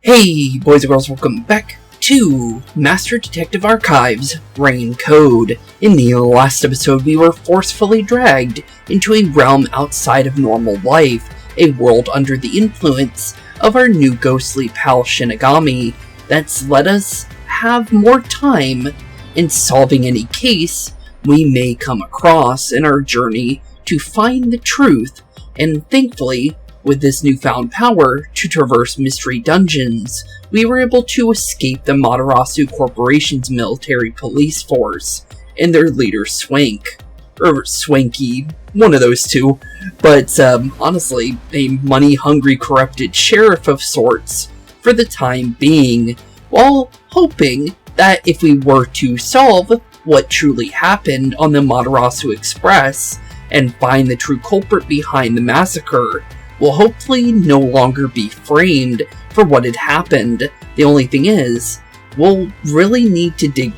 Hey, boys and girls, welcome back to Master Detective Archives Rain Code. In the last episode, we were forcefully dragged into a realm outside of normal life, a world under the influence of our new ghostly pal Shinigami that's let us have more time in solving any case we may come across in our journey to find the truth, and thankfully, with this newfound power to traverse mystery dungeons, we were able to escape the Matarasu Corporation's military police force and their leader Swank. Or Swanky, one of those two. But honestly, a money-hungry corrupted sheriff of sorts for the time being, while hoping that if we were to solve what truly happened on the Matarasu Express and find the true culprit behind the massacre, will hopefully no longer be framed for what had happened. The only thing is, we'll really need to dig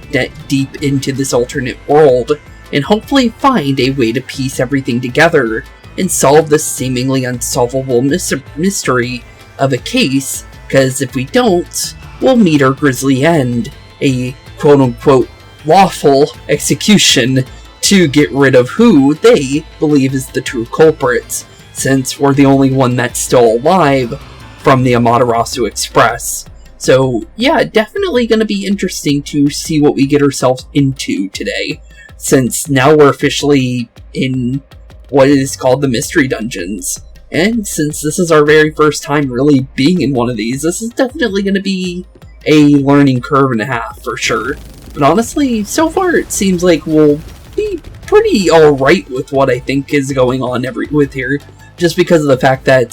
deep into this alternate world and hopefully find a way to piece everything together and solve this seemingly unsolvable mystery of a case, because if we don't, we'll meet our grisly end, a quote-unquote lawful execution to get rid of who they believe is the true culprit, since we're the only one that's still alive from the Amaterasu Express. So yeah, definitely going to be interesting to see what we get ourselves into today, since now we're officially in what is called the Mystery Dungeons. And since this is our very first time really being in one of these, this is definitely going to be a learning curve and a half for sure. But honestly, so far it seems like we'll be pretty alright with what I think is going on with here. Just because of the fact that,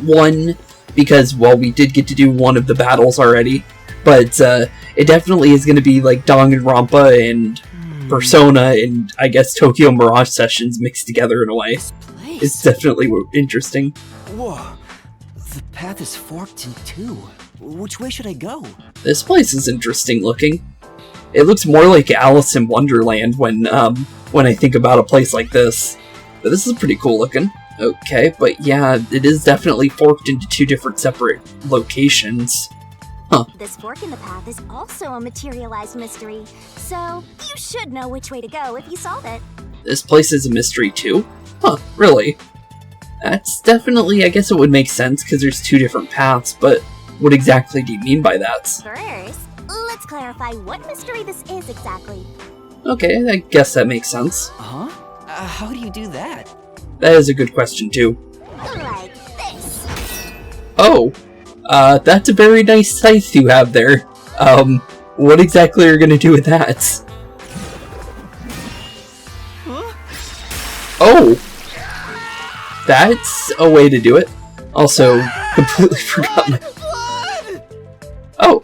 one, because, well, we did get to do one of the battles already, but it definitely is going to be like Danganronpa and Persona and, I guess, Tokyo Mirage Sessions mixed together in a way. It's definitely interesting. Whoa, the path is forked in two. Which way should I go? This place is interesting looking. It looks more like Alice in Wonderland when I think about a place like this. But this is pretty cool looking. Okay, but yeah, it is definitely forked into two different separate locations. Huh. This fork in the path is also a materialized mystery, so you should know which way to go if you solve it. This place is a mystery too? Huh, really? That's definitely, I guess it would make sense because there's two different paths, but what exactly do you mean by that? First, let's clarify what mystery this is exactly. Okay, I guess that makes sense. Huh? How do you do that? That is a good question, too. Like this. Oh, that's a very nice scythe you have there. What exactly are you gonna do with that? Huh? Oh! That's a way to do it. Also, completely forgot my... Oh!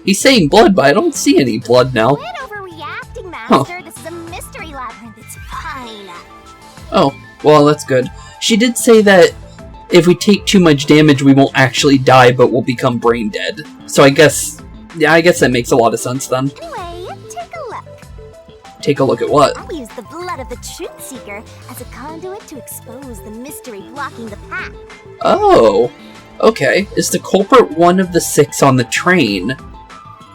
He's saying blood, but I don't see any blood now. Quit overreacting, Master. This is a mystery labyrinth. It's fine. Oh, well, that's good. She did say that if we take too much damage, we won't actually die, but we'll become brain dead. So I guess that makes a lot of sense then. Anyway, take a look. Take a look at what? I'll use the blood of the Truth Seeker as a conduit to expose the mystery blocking the path. Oh, okay. Is the culprit one of the 6 on the train?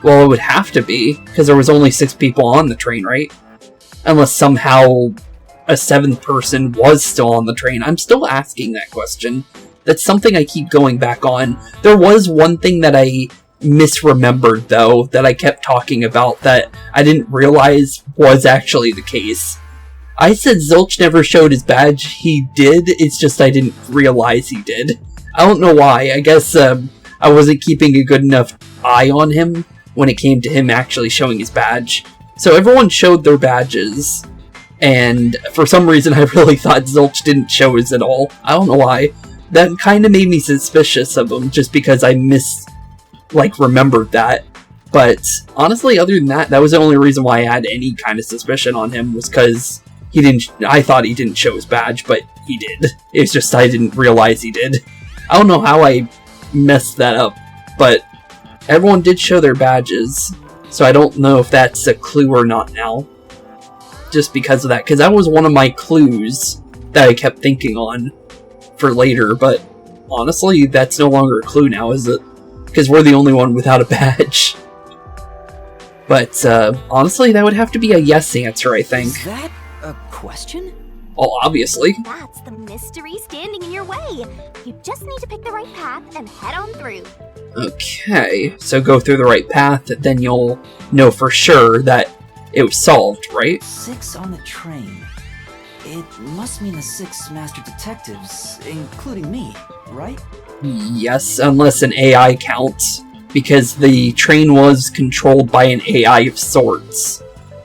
Well, it would have to be, because there was only 6 people on the train, right? Unless somehow a 7th person was still on the train. I'm still asking that question. That's something I keep going back on. There was one thing that I misremembered, though, that I kept talking about that I didn't realize was actually the case. I said Zilch never showed his badge. He did, it's just I didn't realize he did. I don't know why. I guess I wasn't keeping a good enough eye on him when it came to him actually showing his badge. So everyone showed their badges, and for some reason I really thought Zilch didn't show his at all. I don't know why. That kind of made me suspicious of him, just because I remembered that. But honestly, other than that, that was the only reason why I had any kind of suspicion on him, was because I thought he didn't show his badge, but he did. It's just I didn't realize he did. I don't know how I messed that up, but everyone did show their badges, so I don't know if that's a clue or not now. Just because of that, because that was one of my clues that I kept thinking on for later, but honestly, that's no longer a clue now, is it? Because we're the only one without a badge. But, honestly, that would have to be a yes answer, I think. Is that a question? Well, obviously. That's the mystery standing in your way. You just need to pick the right path and head on through. Okay, so go through the right path, then you'll know for sure that it was solved, right? 6 on the train. It must mean the 6 master detectives, including me, right? Yes, unless an AI counts, because the train was controlled by an AI of sorts.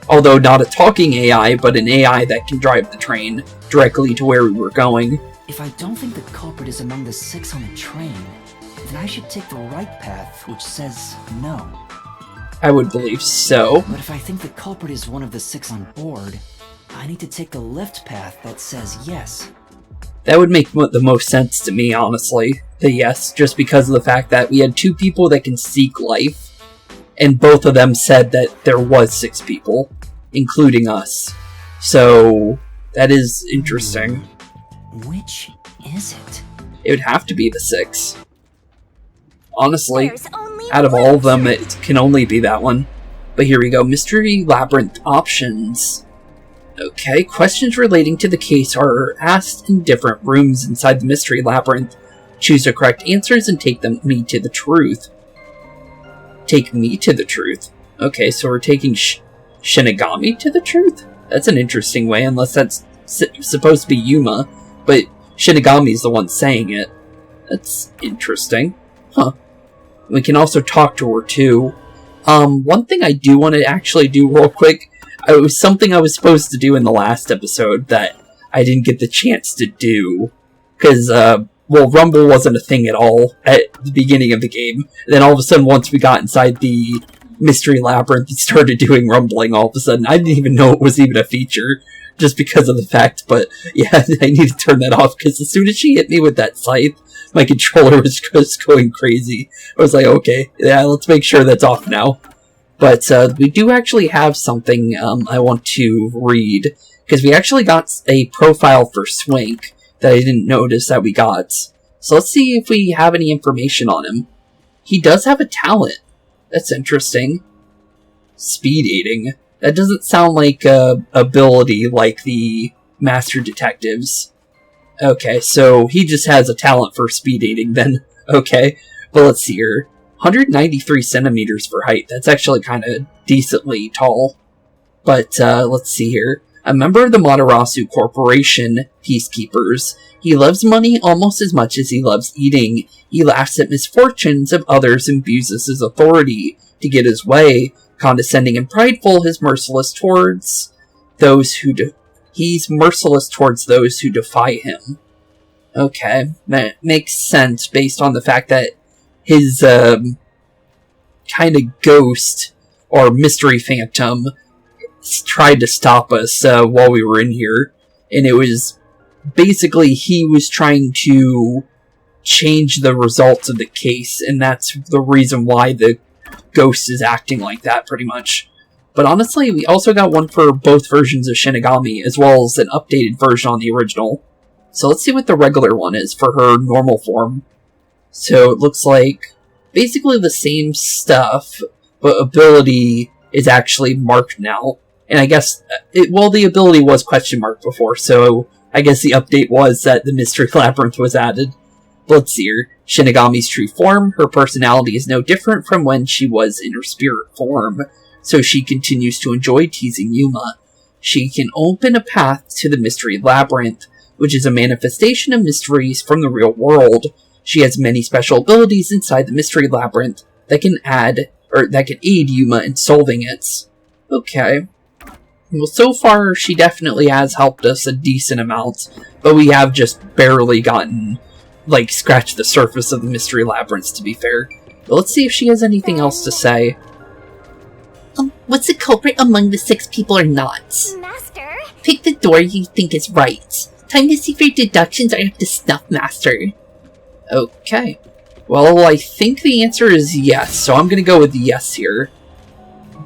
Although not a talking AI, but an AI that can drive the train directly to where we were going. If I don't think the culprit is among the 6 on the train, then I should take the right path, which says no. I would believe so. But if I think the culprit is one of the 6 on board, I need to take the left path that says yes. That would make the most sense to me, honestly. The yes, just because of the fact that we had 2 people that can seek life, and both of them said that there was 6 people, including us. So, that is interesting. Which is it? It would have to be the 6. Honestly, out of all of them, it can only be that one. But here we go, Mystery Labyrinth options. Okay, questions relating to the case are asked in different rooms inside the Mystery Labyrinth. Choose the correct answers and take me to the truth. Take me to the truth? Okay, so we're taking Shinigami to the truth? That's an interesting way, unless that's supposed to be Yuma, but Shinigami's the one saying it. That's interesting. Huh. We can also talk to her, too. One thing I do want to actually do real quick, it was something I was supposed to do in the last episode that I didn't get the chance to do. Because, well, Rumble wasn't a thing at all at the beginning of the game. And then all of a sudden, once we got inside the Mystery Labyrinth, it started doing rumbling all of a sudden. I didn't even know it was even a feature, just because of the fact, but yeah, I need to turn that off, because as soon as she hit me with that scythe, my controller was just going crazy. I was like, okay, yeah, let's make sure that's off now. But we do actually have something I want to read, because we actually got a profile for Swank that I didn't notice that we got. So let's see if we have any information on him. He does have a talent. That's interesting. Speed aiding. That doesn't sound like a ability like the Master Detectives. Okay, so he just has a talent for speed aiding then. Okay, but let's see here. 193 centimeters for height. That's actually kind of decently tall. But let's see here. A member of the Matarasu Corporation Peacekeepers. He loves money almost as much as he loves eating. He laughs at misfortunes of others and abuses his authority to get his way. Condescending and prideful, he's merciless towards those who defy him. Okay, that makes sense based on the fact that his kind of ghost or mystery phantom tried to stop us while we were in here, and it was basically he was trying to change the results of the case, and that's the reason why the ghost is acting like that, pretty much. But honestly, we also got one for both versions of Shinigami, as well as an updated version on the original. So let's see what the regular one is for her normal form. So it looks like basically the same stuff, but ability is actually marked now. And I guess, the ability was question marked before, so I guess the update was that the Mystery Labyrinth was added. Let's see her. Shinigami's true form. Her personality is no different from when she was in her spirit form, so she continues to enjoy teasing Yuma. She can open a path to the Mystery Labyrinth, which is a manifestation of mysteries from the real world. She has many special abilities inside the Mystery Labyrinth that can aid Yuma in solving it. Okay. Well, so far, she definitely has helped us a decent amount, but we have just barely gotten, scratched the surface of the Mystery Labyrinth, to be fair. But let's see if she has anything else to say. What's the culprit among the 6 people or not? Master? Pick the door you think is right. Time to see if your deductions are up to snuff, Master. Okay. Well, I think the answer is yes, so I'm gonna go with yes here.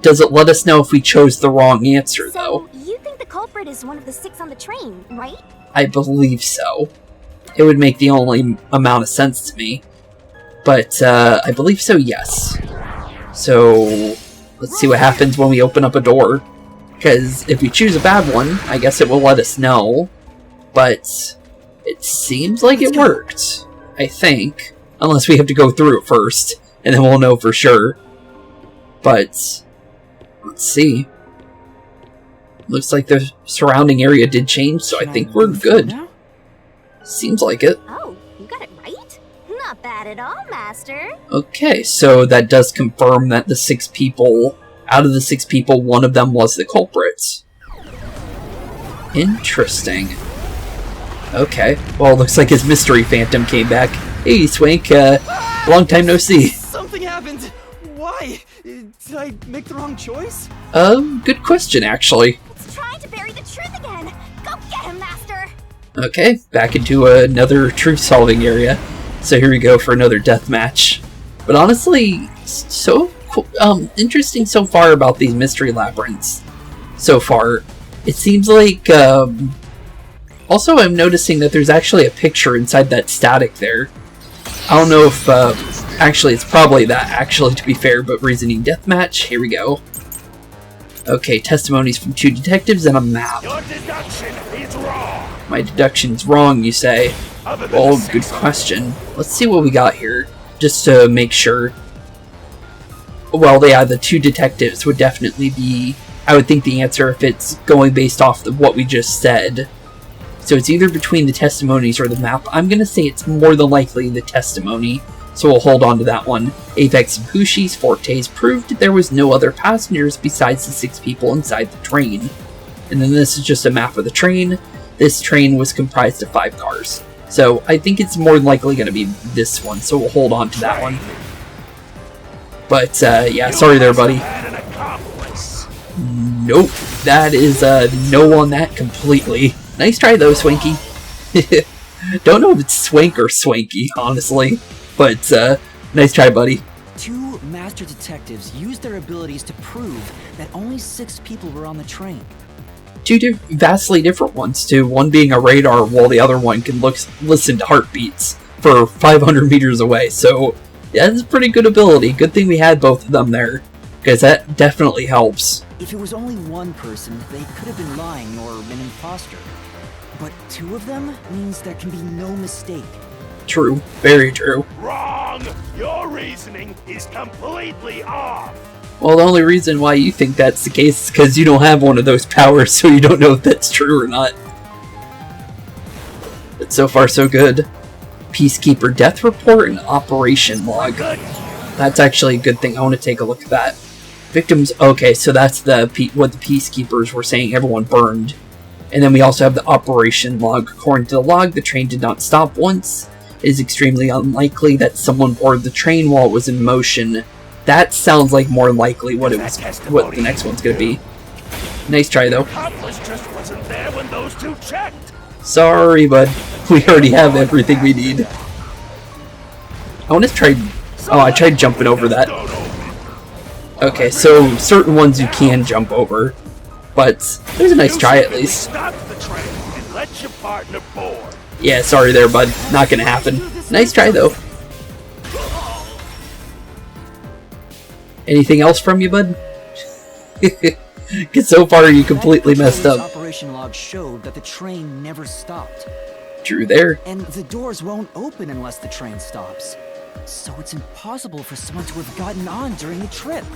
Does it let us know if we chose the wrong answer, though? So, you think the culprit is one of the 6 on the train, right? I believe so. it would make the only amount of sense to me. But I believe so, yes. So let's see what happens when we open up a door. Because if we choose a bad one, I guess it will let us know. But it seems like it worked, I think. Unless we have to go through it first, and then we'll know for sure. But let's see. Looks like the surrounding area did change, so I think we're good. Seems like it. Oh, you got it right? Not bad at all, Master. Okay, so that does confirm that the 6 people, out of the 6 people, one of them was the culprit. Interesting. Okay, well, looks like his mystery phantom came back. Hey, Swank, long time no see. Something happened! Why? Did I make the wrong choice? Good question, actually. It's trying to bury the truth again. Go get him, Master. Okay, back into another truth-solving area. So here we go for another death match. But honestly, so interesting so far about these mystery labyrinths. So far, it seems like. Also, I'm noticing that there's actually a picture inside that static there. I don't know if actually it's probably that. Actually, to be fair, but reasoning deathmatch. Here we go. Okay, testimonies from 2 detectives and a map. Your deduction is wrong. My deduction's wrong, you say? Well, good question. Let's see what we got here, just to make sure. Well, yeah, the 2 detectives would definitely be, I would think, the answer if it's going based off of what we just said. So it's either between the testimonies or the map. I'm going to say it's more than likely the testimony, so we'll hold on to that one. Avex and Pushi's fortes proved there was no other passengers besides the 6 people inside the train. And then this is just a map of the train. This train was comprised of 5 cars. So I think it's more than likely going to be this one, so we'll hold on to that one. But, yeah, sorry there, buddy. Nope, that is no on that completely. Nice try though, Swanky. Don't know if it's Swank or Swanky, honestly. But, nice try, buddy. 2 master detectives used their abilities to prove that only 6 people were on the train. 2 vastly different ones, too. One being a radar, while the other one can listen to heartbeats for 500 meters away. So, yeah, that's a pretty good ability. Good thing we had both of them there, because that definitely helps. If it was only one person, they could have been lying or an imposter. But 2 of them means there can be no mistake. True. Very true. Wrong! Your reasoning is completely off! Well, the only reason why you think that's the case is because you don't have one of those powers, so you don't know if that's true or not. But so far, so good. Peacekeeper death report and operation log. That's actually a good thing. I want to take a look at that. Victims, okay, so that's what the peacekeepers were saying, everyone burned. And then we also have the operation log. According to the log, the train did not stop once. It is extremely unlikely that someone boarded the train while it was in motion. That sounds like more likely what the next one's gonna be. Nice try though. Accomplice just wasn't there when those 2 checked. Sorry, bud. We already have everything we need. I want to try. Oh, I tried jumping over that. Okay, so certain ones you can jump over, but there's a nice try at least. Stop the train and let your partner board. Yeah, sorry there, bud. Not gonna happen. Nice try though. Anything else from you, bud? Because so far you completely messed up. Operation log showed that the train never stopped. True there. And the doors won't open unless the train stops. So it's impossible for someone to have gotten on during the trip.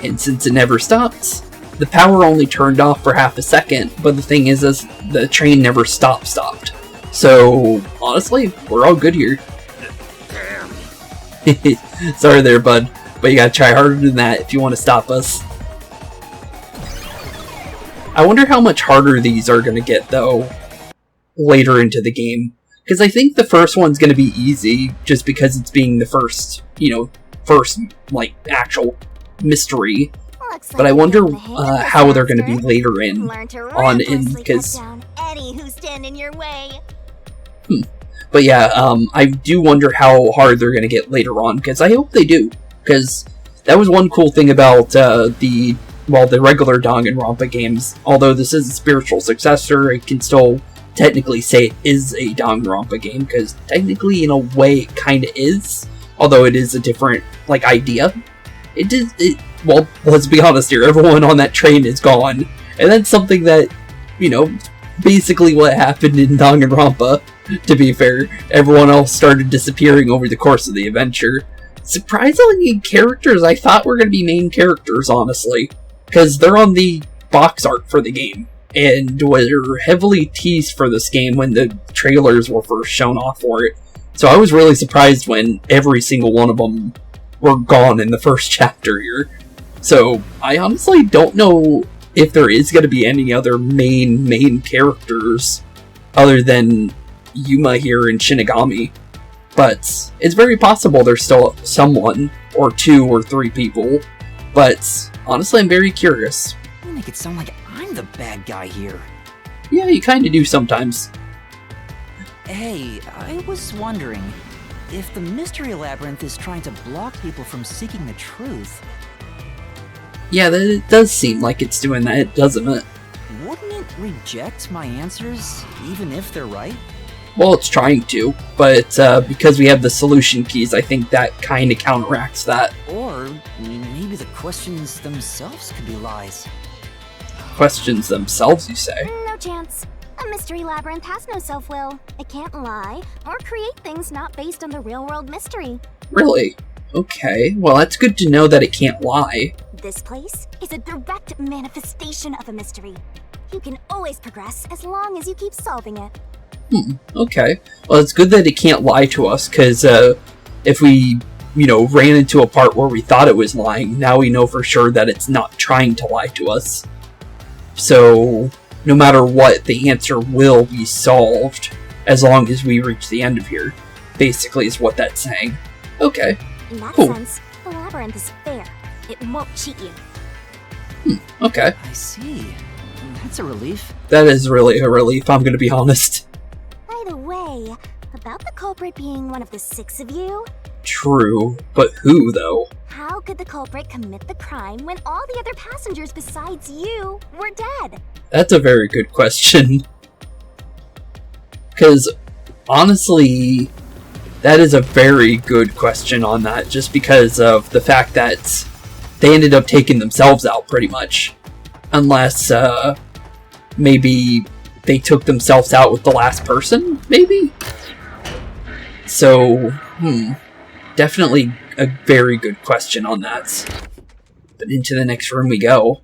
And since it never stops, the power only turned off for half a second, but the thing is the train never stopped. So, honestly, we're all good here. Sorry there, bud, but you gotta try harder than that if you want to stop us. I wonder how much harder these are gonna get, though, later into the game. Because I think the first one's gonna be easy, just because it's being the first, like, actual mystery. But I wonder how they're going to be later because. But yeah, I do wonder how hard they're going to get later on, because I hope they do. Because that was one cool thing about the regular Danganronpa games. Although this is a spiritual successor, it can still technically say it is a Danganronpa game, because technically, in a way, it kind of is. Although it is a different, like, idea. Well, let's be honest here, everyone on that train is gone. And that's something that, you know, basically what happened in Danganronpa, to be fair. Everyone else started disappearing over the course of the adventure. Surprisingly, characters I thought were going to be main characters, honestly. Because they're on the box art for the game. And were heavily teased for this game when the trailers were first shown off for it. So I was really surprised when every single one of them were gone in the first chapter here. So I honestly don't know if there is going to be any other main characters other than Yuma here and Shinigami. But it's very possible there's still someone, or 2 or 3 people. But honestly, I'm very curious. You make it sound like I'm the bad guy here. Yeah, you kind of do sometimes. Hey, I was wondering, if the Mystery Labyrinth is trying to block people from seeking the truth... Yeah, it does seem like it's doing that, doesn't it? Wouldn't it reject my answers, even if they're right? Well, it's trying to, but because we have the solution keys, I think that kind of counteracts that. Or maybe the questions themselves could be lies. Questions themselves, you say? No chance. A mystery labyrinth has no self-will. It can't lie or create things not based on the real-world mystery. Really? Okay, well that's good to know that it can't lie. This place is a direct manifestation of a mystery. You can always progress as long as you keep solving it. Okay. Well, it's good that it can't lie to us, because if we, you know, ran into a part where we thought it was lying, now we know for sure that it's not trying to lie to us. So, no matter what, the answer will be solved as long as we reach the end of here. Basically is what that's saying. Okay. In that Cool. sense, the labyrinth is fair. It won't cheat you. Okay. I see. That's a relief. That is really a relief, I'm gonna be honest. By the way, about the culprit being one of the 6 of you, True, but who, though? how could the culprit commit the crime when all the other passengers besides you were dead? That's a very good question. Because, honestly, that is a very good question on that, just because of the fact that they ended up taking themselves out, pretty much. Unless, maybe they took themselves out with the last person, maybe? So, definitely a very good question on that. But into the next room we go.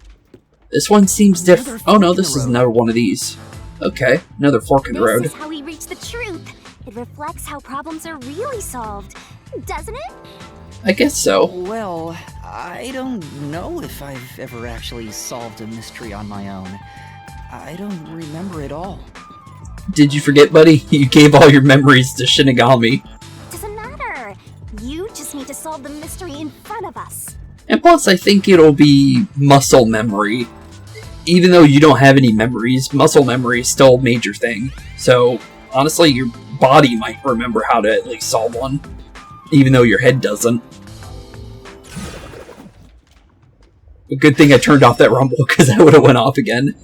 This one seems different. Oh no, this is another one of these. Okay, another fork in the road. This is how we reach the truth. It reflects how problems are really solved, doesn't it? I guess so. Well, I don't know if I've ever actually solved a mystery on my own. I don't remember it all. Did you forget, buddy? You gave all your memories to Shinigami. Doesn't matter. You just need to solve the mystery in front of us. And plus, I think it'll be muscle memory. Even though you don't have any memories, muscle memory is still a major thing. So, honestly, your body might remember how to at least solve one. Even though your head doesn't. A good thing I turned off that rumble, because I would have went off again.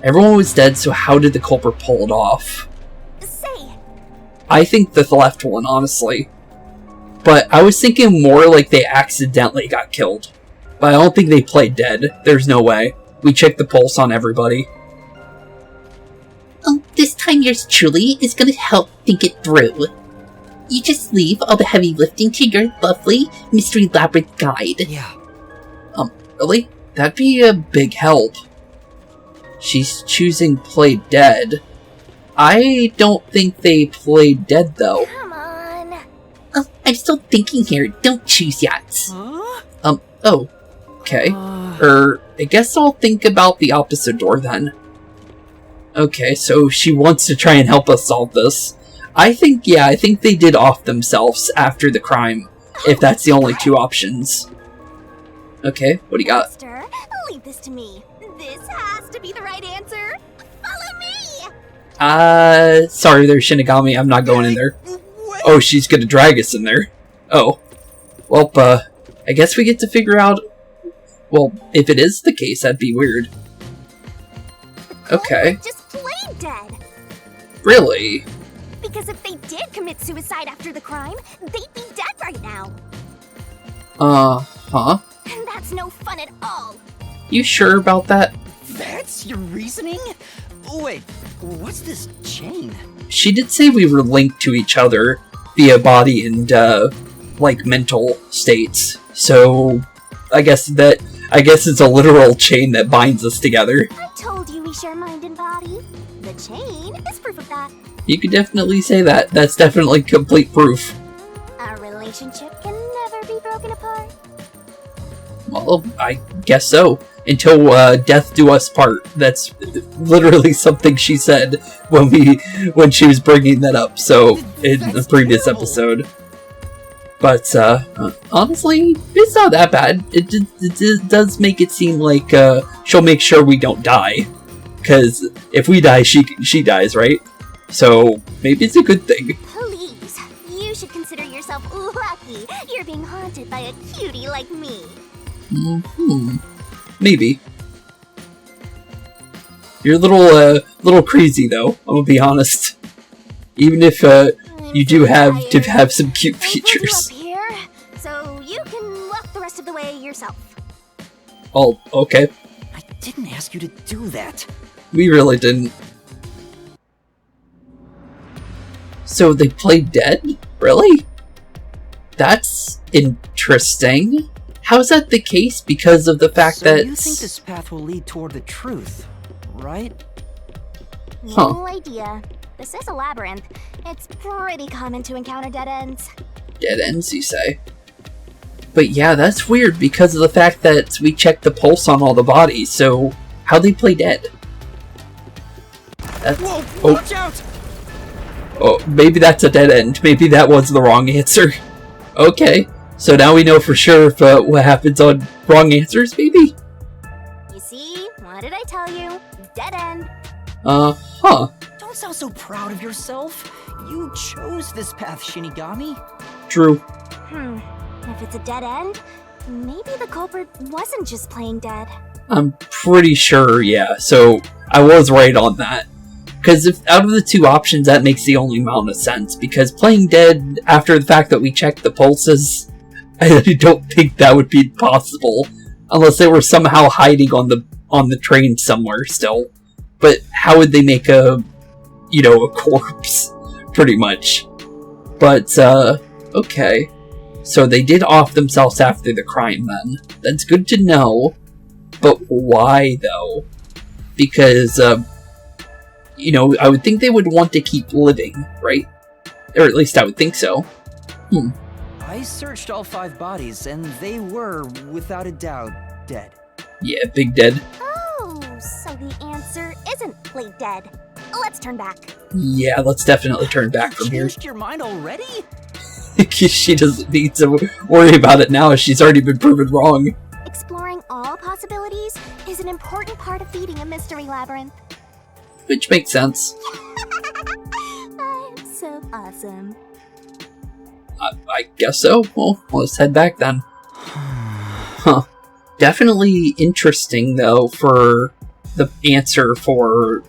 Everyone was dead, so how did the culprit pull it off? Say, I think the left one, honestly. But I was thinking more like they accidentally got killed. But I don't think they played dead. There's no way. We checked the pulse on everybody. This time yours truly is gonna help think it through. You just leave all the heavy lifting to your lovely Mystery Labyrinth guide. Yeah. Really? That'd be a big help. She's choosing play dead. I don't think they played dead, though. come on. I'm still thinking here. Don't choose yet. Huh? Oh. Okay. I guess I'll think about the opposite door, then. Okay, so she wants to try and help us solve this. I think they did off themselves after the crime, if that's the only 2 options. Okay, what do you got? Master, leave this to me. This has to be the right answer. Follow me! Sorry there, Shinigami, I'm not going in there. Oh, she's gonna drag us in there. Oh. Well, I guess we get to figure out... Well, if it is the case, that'd be weird. Okay. Just plain dead. Really? Because if they did commit suicide after the crime, they'd be dead right now. Huh? And that's no fun at all. You sure about that? That's your reasoning? Wait, what's this chain? She did say we were linked to each other via body and, like, mental states. So, I guess it's a literal chain that binds us together. I told you we share mind and body. The chain is proof of that. You could definitely say that. That's definitely complete proof. Our relationship can never be broken apart. Well, I guess so. Until death do us part. That's literally something she said when she was bringing that up. So in the previous episode. But honestly, it's not that bad. It does make it seem like she'll make sure we don't die. Because if we die, she dies, right? So maybe it's a good thing. Please, you should consider yourself lucky you're being haunted by a cutie like me. Maybe. You're a little crazy, though. I'm gonna be honest. Even if you do have to have some cute features. Up here, so you can walk the rest of the way yourself. Oh, okay. I didn't ask you to do that. We really didn't. So they played dead? Really? That's interesting. How's that the case? Because of the fact that... So you think this path will lead toward the truth, right? No idea. This is a labyrinth. It's pretty common to encounter dead ends. Dead ends, you say? But yeah, that's weird because of the fact that we checked the pulse on all the bodies, so how'd they play dead? That's... Whoa, watch out! Oh, maybe that's a dead end. Maybe that was the wrong answer. Okay, so now we know for sure if, what happens on wrong answers, maybe? You see? What did I tell you? Dead end. Huh. Don't sound so proud of yourself. You chose this path, Shinigami. True. If it's a dead end, maybe the culprit wasn't just playing dead. I'm pretty sure, yeah, so I was right on that. Because if out of the two options, that makes the only amount of sense. Because playing dead after the fact that we checked the pulses, I don't think that would be possible, unless they were somehow hiding on the train somewhere still. But how would they make a corpse, pretty much? But okay, so they did off themselves after the crime. Then that's good to know. But why though? Because I would think they would want to keep living, right? Or at least I would think so. I searched all 5 bodies, and they were, without a doubt, dead. Yeah, big dead. Oh, so the answer isn't play dead. Let's turn back. Yeah, let's definitely turn back from here. Changed your mind already? She doesn't need to worry about it now, as she's already been proven wrong. Exploring all possibilities is an important part of feeding a mystery labyrinth. Which makes sense. I'm so awesome. I guess so. Well, let's head back then. Huh. Definitely interesting, though, for the answer for,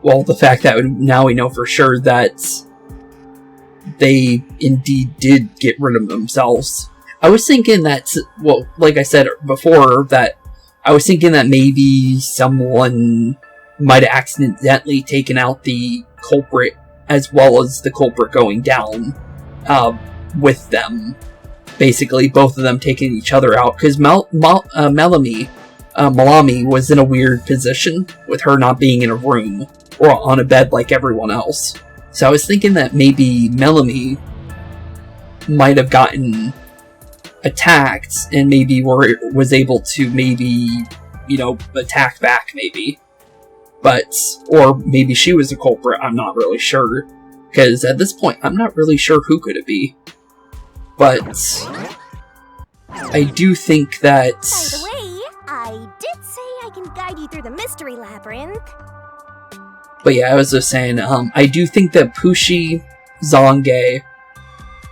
well, the fact that now we know for sure that they indeed did get rid of themselves. I was thinking that, well, like I said before, that I was thinking that maybe someone might have accidentally taken out the culprit as well as the culprit going down with them. Basically, both of them taking each other out, because Malami was in a weird position with her not being in a room or on a bed like everyone else. So I was thinking that maybe Melanie might have gotten attacked and maybe was able to maybe, attack back maybe. Or maybe she was the culprit, I'm not really sure. Because at this point, I'm not really sure who could it be. But I do think that... By the way, I did say I can guide you through the mystery labyrinth. But yeah, I was just saying, I do think that Pushi, Zange,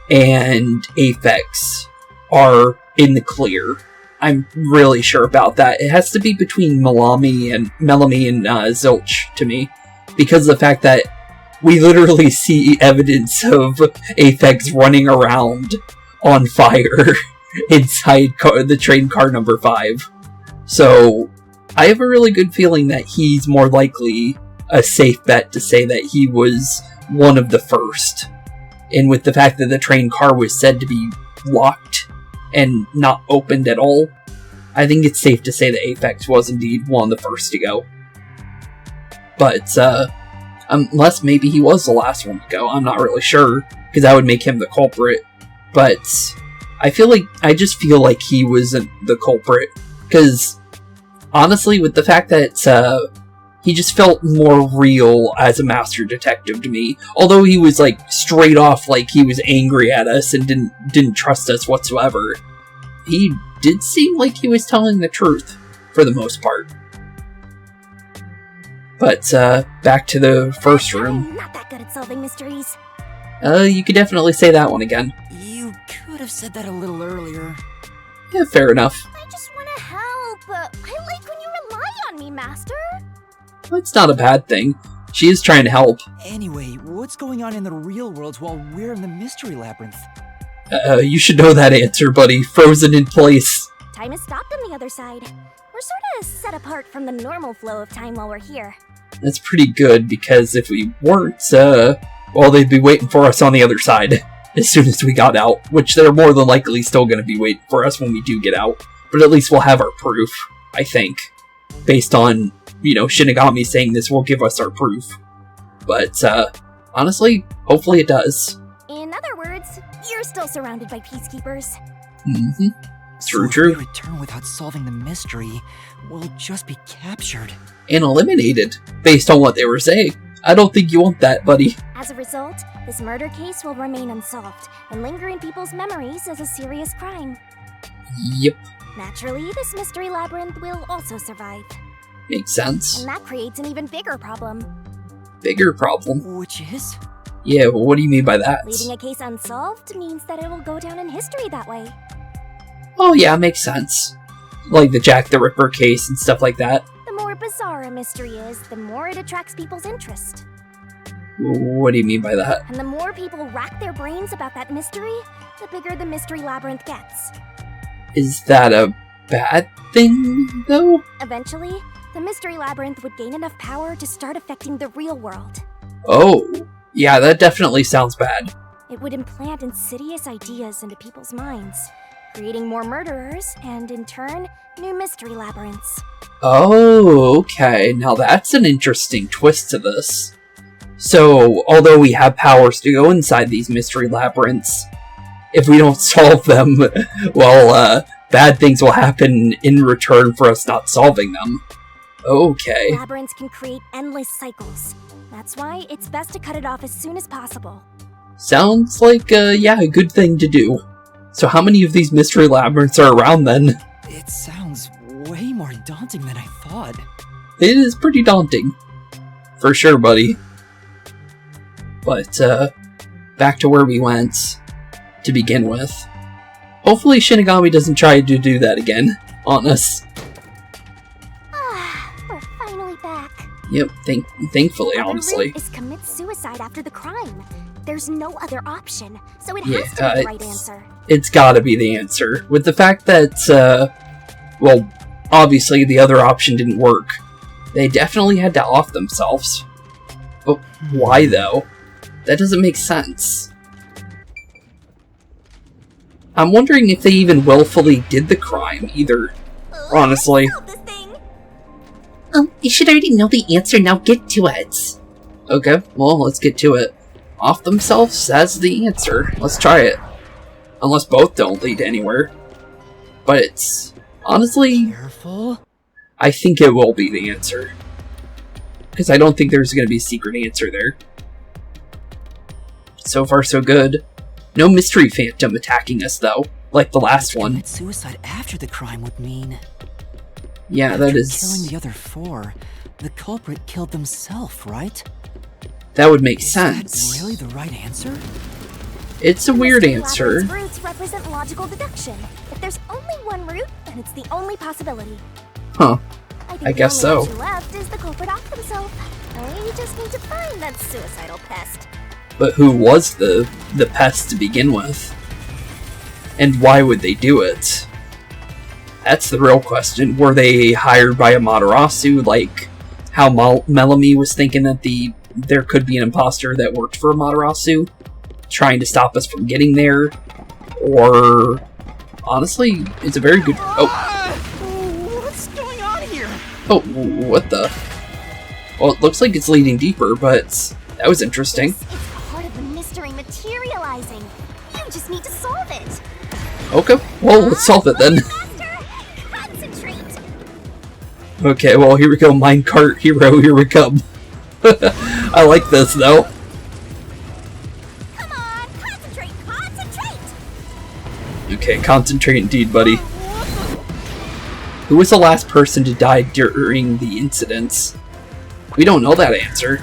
and Aphex are in the clear. I'm really sure about that. It has to be between Melami and Zilch to me, because of the fact that we literally see evidence of Aphex running around on fire inside the train car number 5. So, I have a really good feeling that he's more likely a safe bet to say that he was one of the first. And with the fact that the train car was said to be locked and not opened at all, I think it's safe to say that Aphex was indeed one of the first to go. But, unless maybe he was the last one to go, I'm not really sure, because that would make him the culprit. But I just feel like he wasn't the culprit, because honestly, with the fact that he just felt more real as a master detective to me. Although he was like straight off like he was angry at us and didn't trust us whatsoever, he did seem like he was telling the truth for the most part. But back to the first room. I'm not that good at solving mysteries. You could definitely say that one again. You could have said that a little earlier. Yeah, fair enough. I just want to help. I like when you rely on me, Master. It's not a bad thing. She is trying to help. Anyway, what's going on in the real world while we're in the mystery labyrinth? You should know that answer, buddy. Frozen in place. Time has stopped on the other side. We're sort of set apart from the normal flow of time while we're here. That's pretty good, because if we weren't, well, they'd be waiting for us on the other side as soon as we got out, which they're more than likely still going to be waiting for us when we do get out. But at least we'll have our proof, I think. Based on, Shinigami saying this will give us our proof. But, honestly, hopefully it does. In other words, you're still surrounded by peacekeepers. Mm-hmm. So True. if we return without solving the mystery, we'll just be captured. And eliminated, based on what they were saying. I don't think you want that, buddy. As a result, this murder case will remain unsolved and linger in people's memories as a serious crime. Yep. Naturally, this mystery labyrinth will also survive. Makes sense. And that creates an even bigger problem. Bigger problem? Which is? Yeah, well, what do you mean by that? Leaving a case unsolved means that it will go down in history that way. Oh yeah, makes sense. Like the Jack the Ripper case and stuff like that. The more bizarre a mystery is, the more it attracts people's interest. What do you mean by that? And the more people rack their brains about that mystery, the bigger the mystery labyrinth gets. Is that a bad thing, though? Eventually, the mystery labyrinth would gain enough power to start affecting the real world. Oh, yeah, that definitely sounds bad. It would implant insidious ideas into people's minds, creating more murderers, and in turn, new mystery labyrinths. Oh, okay, now that's an interesting twist to this. So, although we have powers to go inside these mystery labyrinths, if we don't solve them, well, bad things will happen in return for us not solving them. Okay. Labyrinths can create endless cycles. That's why it's best to cut it off as soon as possible. Sounds like, yeah, a good thing to do. So how many of these mystery labyrinths are around then? It sounds way more daunting than I thought. It is pretty daunting. For sure, buddy. But, back to where we went to begin with. Hopefully Shinigami doesn't try to do that again on us. We're finally back. Yep, thankfully, Our honestly. route is commit suicide after the crime. There's no other option, so it Yeah, has to be the right answer. It's gotta be the answer. With the fact that, well, obviously the other option didn't work. They definitely had to off themselves. But why, though? That doesn't make sense. I'm wondering if they even willfully did the crime, either. Honestly. You should already know the answer, now get to it. Okay, well, let's get to it. Off themselves? That's the answer. Let's try it. Unless both don't lead anywhere. But it's... honestly... Careful. I think it will be the answer. Because I don't think there's going to be a secret answer there. So far, so good. No mystery phantom attacking us, though. Like the last one. Commit suicide after the crime would mean... Yeah, that is... killing the other 4, the culprit killed themselves, right? That would make Is sense. that really the right answer? It's a weird Mystery answer. labyrinth's roots represent logical deduction. If there's only one route, then it's the only possibility. Huh. I think I guess the only so. option left is the culprit off themselves. We just need to find that suicidal pest. But who was the pest to begin with? And why would they do it? That's the real question. Were they hired by Amaterasu, like how Melanie was thinking that there could be an imposter that worked for Amaterasu, trying to stop us from getting there? Or, honestly, it's a very good... Oh. What's going on here? Oh, what the... Well, it looks like it's leading deeper, but that was interesting. It's part of the mystery materializing. You just need to solve it. Okay, well, let's solve it then. Master, concentrate. Okay, well, here we go, minecart hero, here we come. I like this, though. Come on, concentrate, concentrate. Okay, concentrate indeed, buddy. Who was the last person to die during the incidents? We don't know that answer.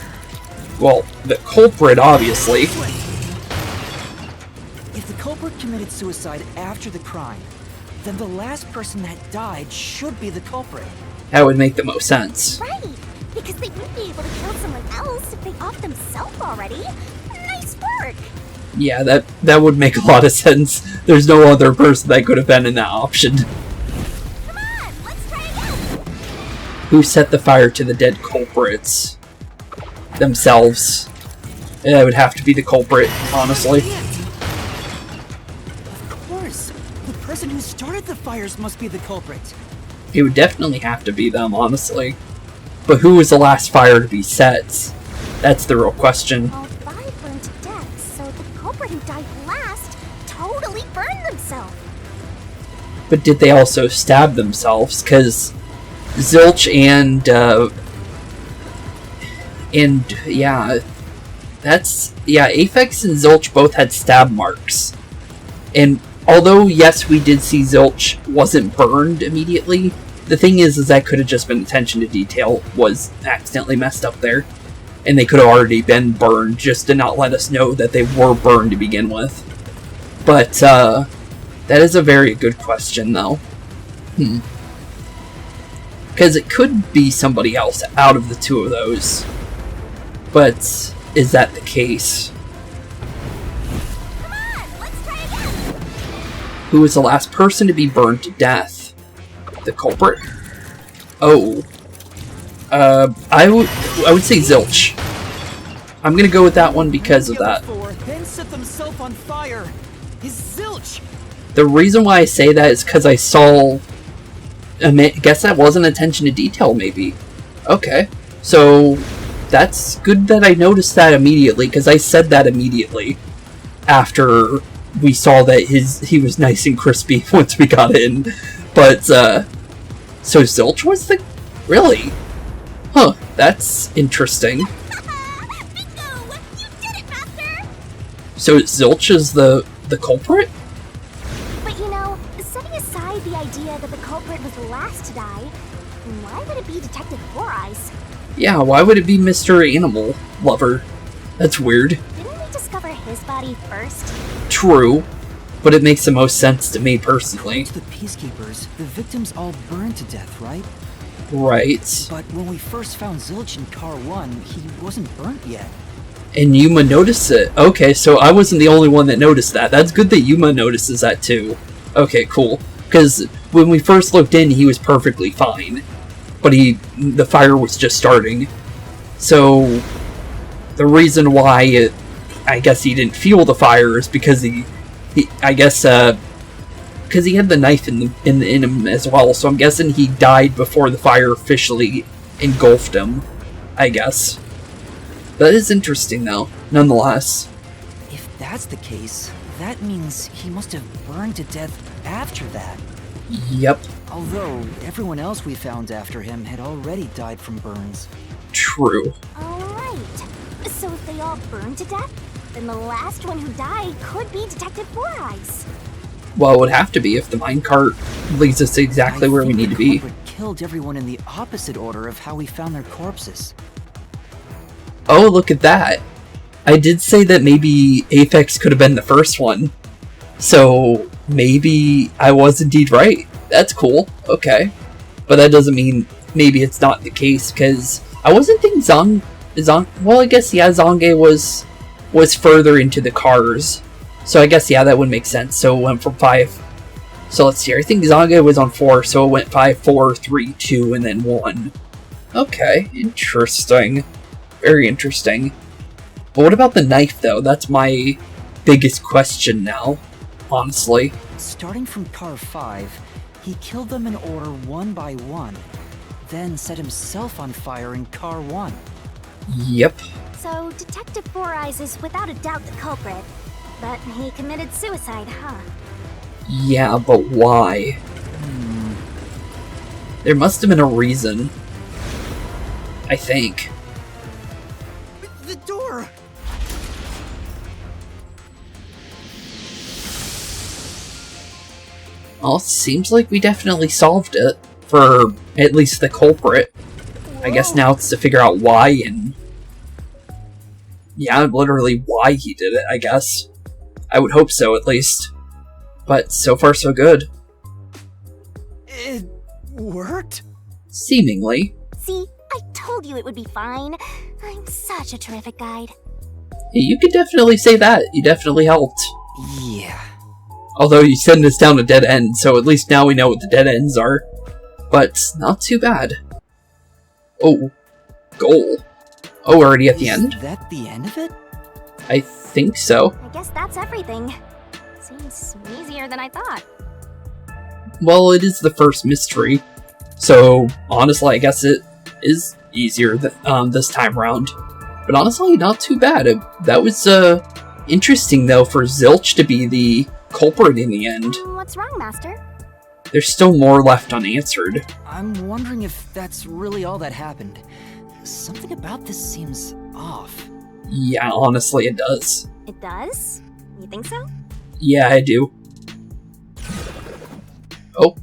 Well, the culprit, obviously. If the culprit committed suicide after the crime, then the last person that died should be the culprit. That would make the most sense. Right, because they wouldn't be able to kill someone else if they offed themselves already. Nice work. Yeah, that would make a lot of sense. There's no other person that could have been in that option. Come on, let's try again. Who set the fire to the dead culprits? Themselves. It would have to be the culprit, honestly. Of course, the person who started the fires must be the culprit. It would definitely have to be them, honestly. But who was the last fire to be set? That's the real question. All five burned to death, so the culprit who died last totally burned themselves. But did they also stab themselves? Because Zilch and yeah, Aphex and Zilch both had stab marks. And although, yes, we did see Zilch wasn't burned immediately, the thing is that could have just been attention to detail was accidentally messed up there. And they could have already been burned just to not let us know that they were burned to begin with. But, that is a very good question, though. Because it could be somebody else out of the two of those. But, is that the case? Come on, let's try again. Who was the last person to be burned to death? The culprit? Oh. I would say Zilch. I'm gonna go with that one because of that. Then set themselves on fire. Is Zilch. The reason why I say that is because I saw... I guess that wasn't attention to detail, maybe. Okay. So, that's good that I noticed that immediately, because I said that immediately. After we saw that he was nice and crispy once we got in. But, so Zilch was the... Really? Huh, that's interesting. Bingo! You did it, Master! So Zilch is the culprit? But you know, setting aside the idea that the culprit was the last to die, why would it be Detective Four Eyes? Yeah, why would it be Mr. Animal Lover? That's weird. Didn't we discover his body first? True, but it makes the most sense to me personally. To the peacekeepers, the victims all burned to death, right? Right. But when we first found Zilch in Car 1, he wasn't burnt yet. And Yuma noticed it. Okay, so I wasn't the only one that noticed that. That's good that Yuma notices that too. Okay, cool. Because when we first looked in, he was perfectly fine. But the fire was just starting. So, the reason why I guess he didn't feel the fire is because because he had the knife in him as well, so I'm guessing he died before the fire officially engulfed him, I guess. That is interesting, though, nonetheless. If that's the case, that means he must have burned to death after that. Yep. Although, everyone else we found after him had already died from burns. True. Alright. So if they all burned to death, then the last one who died could be Detective Four Eyes. Well, it would have to be if the minecart leads us to exactly where we need to be. The culprit killed everyone in the opposite order of how we found their corpses. Oh, look at that. I did say that maybe Aphex could have been the first one. So, maybe I was indeed right. That's cool. Okay. But that doesn't mean maybe it's not the case, because I wasn't thinking Well, I guess, yeah, Zange was further into the cars. So I guess, yeah, that would make sense. So it went from 5. So let's see, I think Zange was on 4, so it went 5, 4, 3, 2, and then 1. Okay, interesting. Very interesting. But what about the knife, though? That's my biggest question now, honestly. Starting from car 5, he killed them in order one by one, then set himself on fire in car 1. Yep. So, Detective Four Eyes is without a doubt the culprit. But he committed suicide, huh? Yeah, but why? There must have been a reason. I think. The door! Well, it seems like we definitely solved it. For at least the culprit. I guess now it's to figure out why and... yeah, literally why he did it, I guess. I would hope so, at least. But so far so good. It worked? Seemingly. See, I told you it would be fine. I'm such a terrific guide. You could definitely say that. You definitely helped. Yeah. Although you send us down a dead end, so at least now we know what the dead ends are. But not too bad. Oh. Goal. Oh, we're already at the end? Is that the end of it? I think so. I guess that's everything. Seems easier than I thought. Well, it is the first mystery. So, honestly, I guess it is easier this time around. But honestly, not too bad. That was interesting, though, for Zilch to be the culprit in the end. What's wrong, Master? There's still more left unanswered. I'm wondering if that's really all that happened. Something about this seems off. Yeah, honestly, it does. It does? You think so? Yeah, I do. Oh.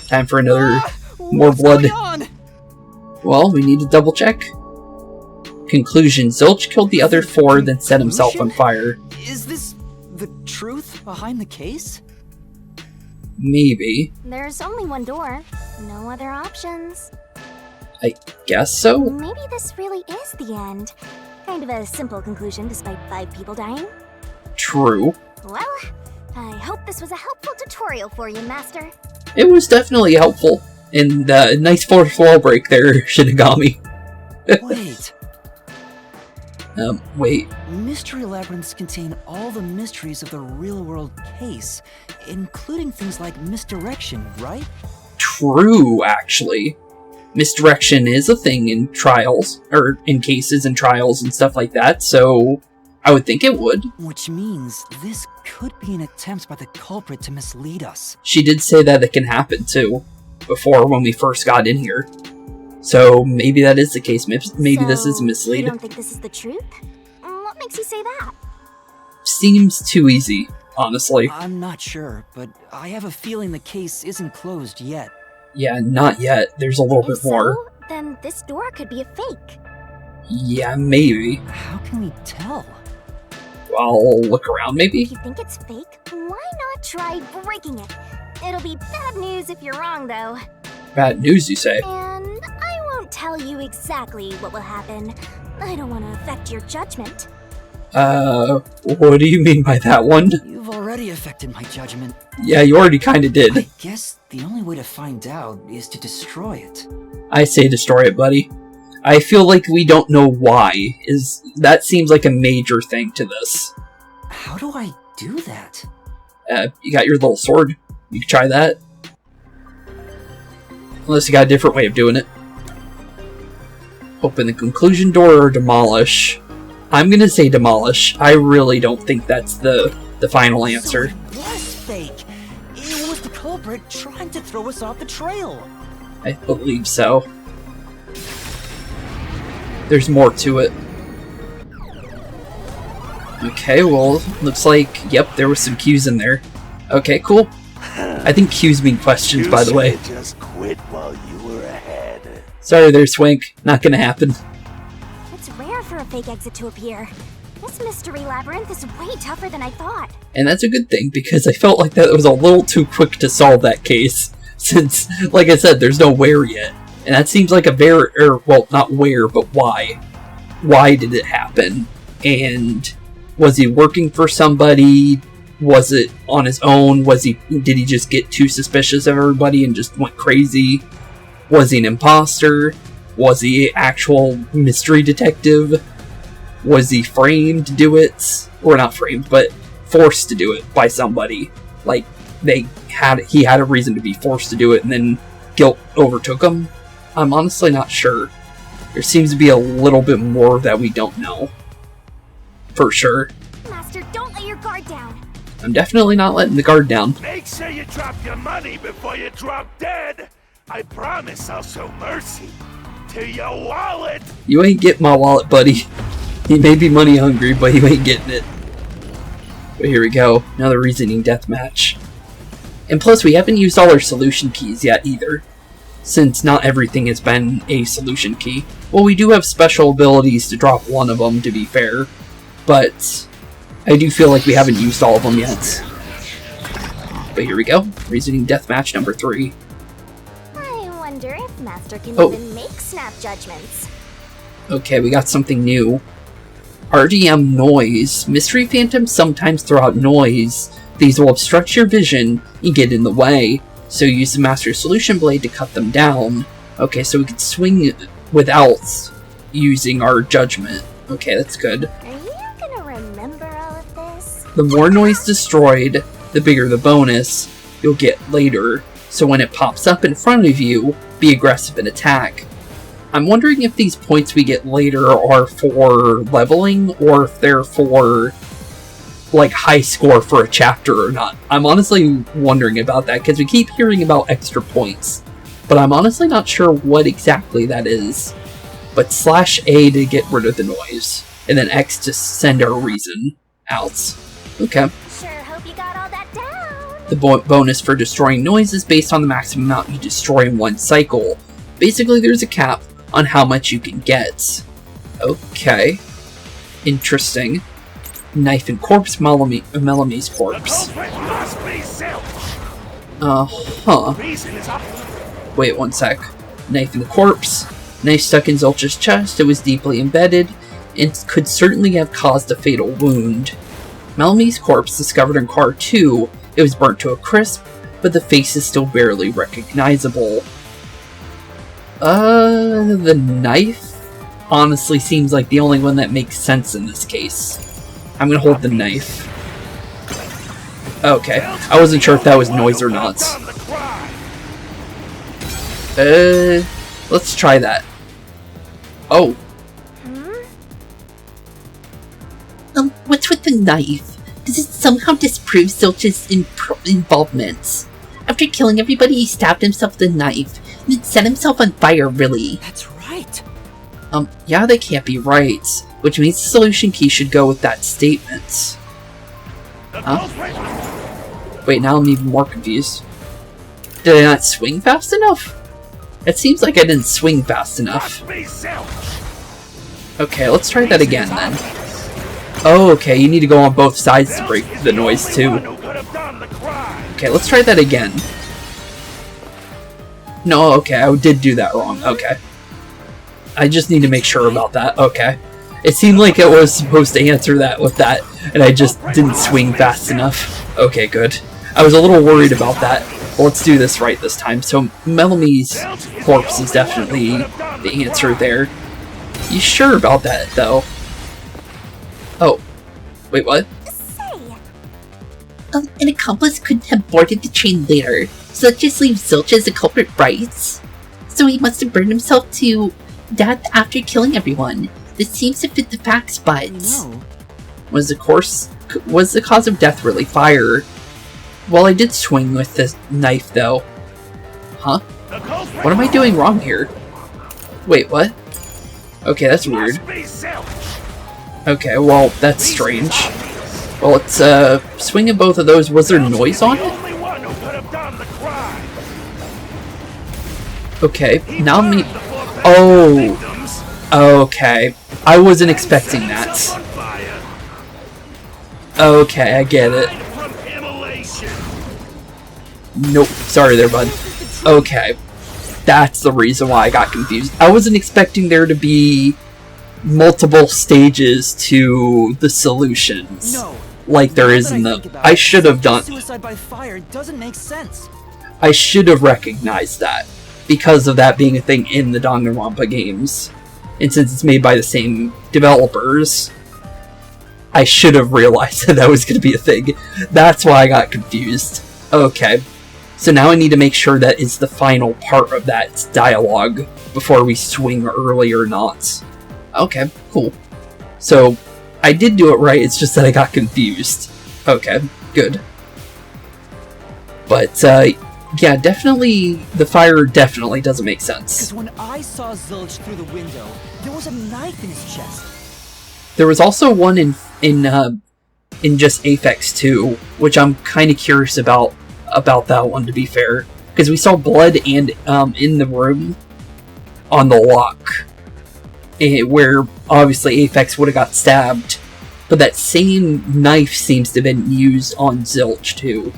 Time for another more What's blood. going on? Well, we need to double check. Conclusion. Zilch killed the other 4, then set himself on fire. Is this the truth behind the case? Maybe. There's only one door. No other options. I guess so? Maybe this really is the end. Kind of a simple conclusion despite 5 people dying. True. Well, I hope this was a helpful tutorial for you, Master. It was definitely helpful. And nice fourth wall break there, Shinigami. Wait. Wait. Mystery labyrinths contain all the mysteries of the real-world case, including things like misdirection, right? True, actually. Misdirection is a thing in trials, or in cases and trials and stuff like that, so I would think it would. Which means this could be an attempt by the culprit to mislead us. She did say that it can happen, too, before when we first got in here. So maybe that is the case. Maybe this is So, mislead. You don't think this is the truth? What makes you say that? Seems too easy, honestly. I'm not sure, but I have a feeling the case isn't closed yet. Yeah, not yet. There's a little If bit more. so, then this door could be a fake. Yeah, maybe. How can we tell? I'll look around, maybe? If you think it's fake, why not try breaking it? It'll be bad news if you're wrong, though. Bad news, you say? And I won't tell you exactly what will happen. I don't want to affect your judgment. What do you mean by that one? You've already affected my judgment. Yeah, you already kinda did. I guess the only way to find out is to destroy it. I say destroy it, buddy. I feel like we don't know why. That seems like a major thing to this. How do I do that? You got your little sword. You can try that. Unless you got a different way of doing it. Open the conclusion door or demolish. I'm gonna say demolish. I really don't think that's the final answer. So it was fake. It was the culprit trying to throw us off the trail. I believe so. There's more to it. Okay, well, looks like, yep, there were some cues in there. Okay, cool. I think cues mean questions, by the way. Just quit while you were ahead. Sorry there, Swink. Not gonna happen. It's rare for a fake exit to appear. This mystery labyrinth is way tougher than I thought. And that's a good thing, because I felt like that was a little too quick to solve that case. Since, like I said, there's no where yet. And that seems like a very, well, not where, but why. Why did it happen? And was he working for somebody? Was it on his own? Did he just get too suspicious of everybody and just went crazy? Was he an imposter? Was he an actual mystery detective? Was he framed to do it? Or not framed, but forced to do it by somebody. Like, he had a reason to be forced to do it, and then guilt overtook him? I'm honestly not sure. There seems to be a little bit more that we don't know. For sure. Master, don't let your guard down. I'm definitely not letting the guard down. Make sure you drop your money before you drop dead. I promise I'll show mercy to your wallet. You ain't getting my wallet, buddy. He may be money hungry, but you ain't getting it. But here we go. Another reasoning deathmatch. And plus, we haven't used all our solution keys yet either. Since not everything has been a solution key. Well, we do have special abilities to drop one of them, to be fair. But I do feel like we haven't used all of them yet. But here we go. Reasoning deathmatch number 3. I wonder if Master can even make snap judgments. Okay, we got something new. RDM noise. Mystery phantoms sometimes throw out noise. These will obstruct your vision and get in the way. So use the Master Solution Blade to cut them down. Okay, so we can swing without using our judgment. Okay, that's good. Are you gonna remember all of this? The more noise destroyed, the bigger the bonus you'll get later. So when it pops up in front of you, be aggressive and attack. I'm wondering if these points we get later are for leveling, or if they're for like high score for a chapter or not. I'm honestly wondering about that, because we keep hearing about extra points, but I'm honestly not sure what exactly that is. But /A to get rid of the noise, and then X to send our reason out. Okay. Sure hope you got all that down. The bonus for destroying noise is based on the maximum amount you destroy in one cycle. Basically, there's a cap on how much you can get. Okay. Interesting. Knife and corpse, Melamie's corpse. Wait one sec. Knife in the corpse. Knife stuck in Zulch's chest. It was deeply embedded and could certainly have caused a fatal wound. Melamie's corpse, discovered in Car 2, it was burnt to a crisp, but the face is still barely recognizable. The knife honestly seems like the only one that makes sense in this case. I'm gonna hold the knife. Okay, I wasn't sure if that was noise or not. Let's try that. Oh. What's with the knife? Does it somehow disprove Zilch's involvement? After killing everybody, he stabbed himself with a knife, and then set himself on fire, really. That's right. Yeah, they can't be right. Which means the solution key should go with that statement. Huh? Wait, now I'm even more confused. Did I not swing fast enough? It seems like I didn't swing fast enough. Okay, let's try that again then. Oh, okay, you need to go on both sides to break the noise too. Okay, let's try that again. No, okay, I did do that wrong. Okay. I just need to make sure about that. Okay. It seemed like it was supposed to answer that with that, and I just didn't swing fast enough. Okay, good. I was a little worried about that. Well, let's do this right this time. So, Melamie's corpse is definitely the answer there. You sure about that, though? Oh. Wait, what? An accomplice couldn't have boarded the train later, so that just leaves Zilch as the culprit, right? So he must have burned himself to death after killing everyone. This seems to fit the facts, but... Was the cause of death really fire? Well, I did swing with this knife, though. Huh? What am I doing wrong here? Wait, what? Okay, that's weird. Okay, well, that's strange. Well, let's swing at both of those. Was there noise on it? Okay, now me... Oh! Okay. I wasn't expecting that. Okay, I get it. Nope. Sorry there, bud. Okay. That's the reason why I got confused. I wasn't expecting there to be multiple stages to the solutions. No. Like there is in the... I should have done... Suicide by fire doesn't make sense. I should have recognized that, because of that being a thing in the Danganronpa games. And since it's made by the same developers, I should have realized that was going to be a thing. That's why I got confused. Okay. So now I need to make sure that it's the final part of that dialogue before we swing earlier knots. Okay, cool. So, I did do it right, it's just that I got confused. Okay, good. But, yeah, definitely, the fire definitely doesn't make sense. Because when I saw Zilch through the window, there was a knife in his chest. There was also one in just Aphex 2, which I'm kind of curious about that one, to be fair. Because we saw blood and, in the room on the lock. Where, obviously, Aphex would have got stabbed. But that same knife seems to have been used on Zilch, too.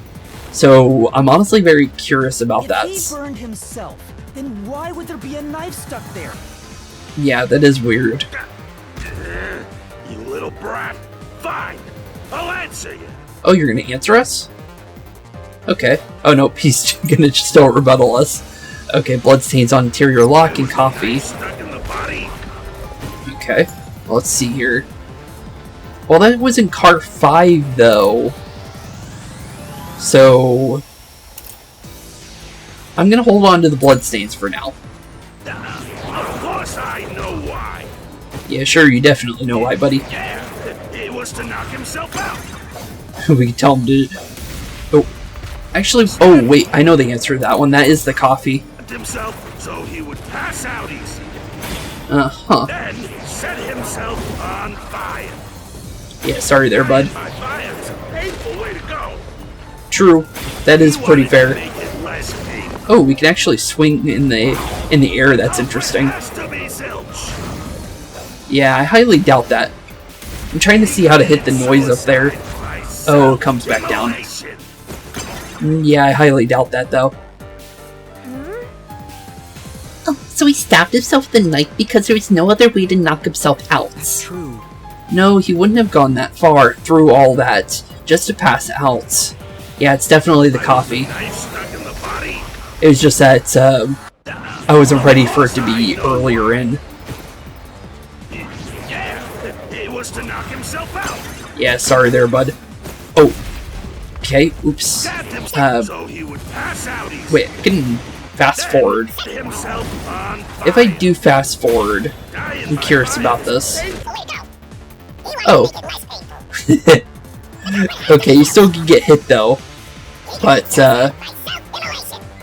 So, I'm honestly very curious about that. If he burned himself, then why would there be a knife stuck there? Yeah, that is weird. You little brat. Fine. I'll answer you. Oh, you're gonna answer us? Okay. Oh, no, he's gonna still rebuttal us. Okay, bloodstains on interior lock and coffee. Stuck in the body. Okay, well, let's see here. Well, that was in car 5, though. So... I'm gonna hold on to the bloodstains for now. Of course I know why. Yeah, sure, you definitely know why, buddy. Yeah, it was to knock himself out. We can tell him to... Oh. Actually, oh, wait, I know the answer to that one. That is the coffee. Himself so he would pass out easy. Uh-huh. Then set himself on fire. Yeah, sorry there, bud. By fire is a painful way to go. True. That is pretty You wanted to fair. make it less painful. Oh, we can actually swing in the air. That's interesting. Has to be Zilch. Yeah, I highly doubt that. I'm trying to see how to hit the noise up there. Oh, it comes back down. Yeah, I highly doubt that, though. Oh, so he stabbed himself with a knife because there was no other way to knock himself out. True. No, he wouldn't have gone that far through all that just to pass out. Yeah, it's definitely the coffee. It was just that I wasn't ready for it to be earlier in. Yeah, it was to knock himself out. Yeah, sorry there, bud. Oh. Okay, oops. So he would pass out easy. Wait, I can fast forward. Himself on fire. If I do fast forward, I'm curious about this. Oh. Okay, you still can get hit though. But,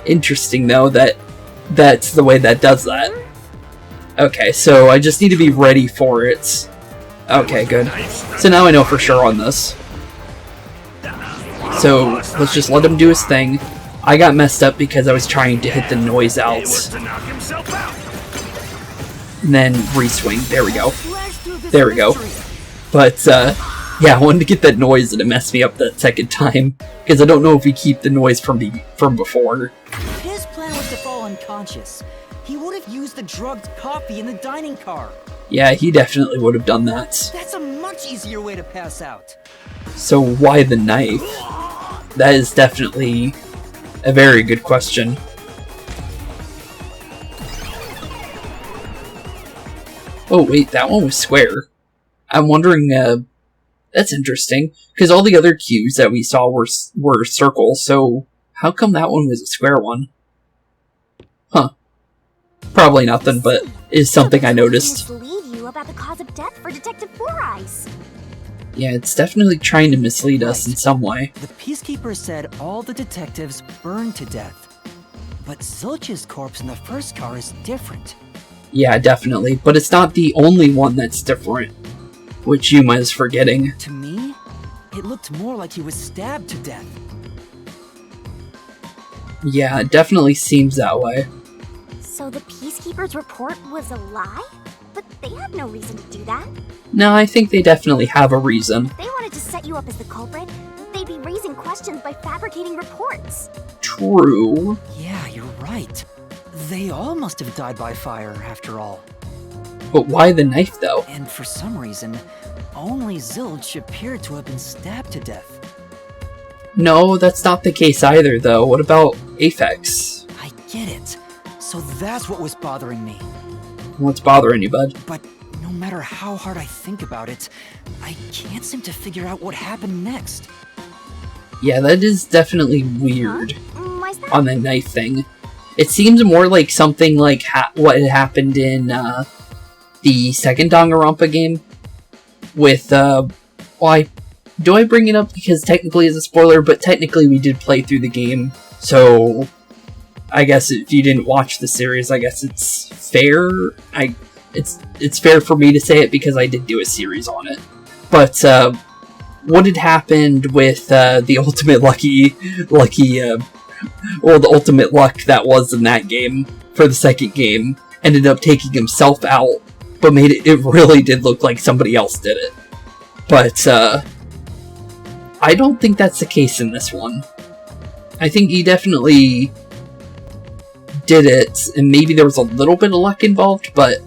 interesting though that that's the way that does that. Okay, so I just need to be ready for it. Okay, good. So now I know for sure on this. So, let's just let him do his thing. I got messed up because I was trying to hit the noise out. And then re-swing. There we go. There we go. But, yeah, I wanted to get that noise and it messed me up that second time. Because I don't know if we keep the noise from before. His plan was to fall unconscious. He would have used the drugged coffee in the dining car. Yeah, he definitely would have done that. That's a much easier way to pass out. So why the knife? That is definitely a very good question. Oh wait, that one was square. I'm wondering, that's interesting, because all the other cues that we saw were circles, so how come that one was a square one? Huh. Probably nothing, but is something I noticed. Mislead you about the cause of death for Detective Four Eyes. Yeah, it's definitely trying to mislead us in some way. The Peacekeeper said all the detectives burned to death. But Zilch's corpse in the first car is different. Yeah, definitely, but it's not the only one that's different, which Yuma is forgetting. To me, it looked more like he was stabbed to death. Yeah, it definitely seems that way. So the Peacekeeper's report was a lie? But they had no reason to do that. No, I think they definitely have a reason. If they wanted to set you up as the culprit, they'd be raising questions by fabricating reports. True. Yeah, you're right. They all must have died by fire, after all. But why the knife, though? And for some reason, only Zilch appeared to have been stabbed to death. No, that's not the case either, though. What about Aphex? I get it. So that's what was bothering me. What's bothering you, bud? But no matter how hard I think about it, I can't seem to figure out what happened next. Yeah, that is definitely weird Why's that? on the knife thing. It seems more like something like what had happened in the second Danganronpa game with, why? Do I bring it up because technically it's a spoiler, but technically we did play through the game, so I guess if you didn't watch the series, I guess it's fair. It's fair for me to say it because I did do a series on it. But what had happened with the ultimate the ultimate luck that was in that game for the second game ended up taking himself out, but made it really did look like somebody else did it. But I don't think that's the case in this one. I think he definitely did it, and maybe there was a little bit of luck involved, but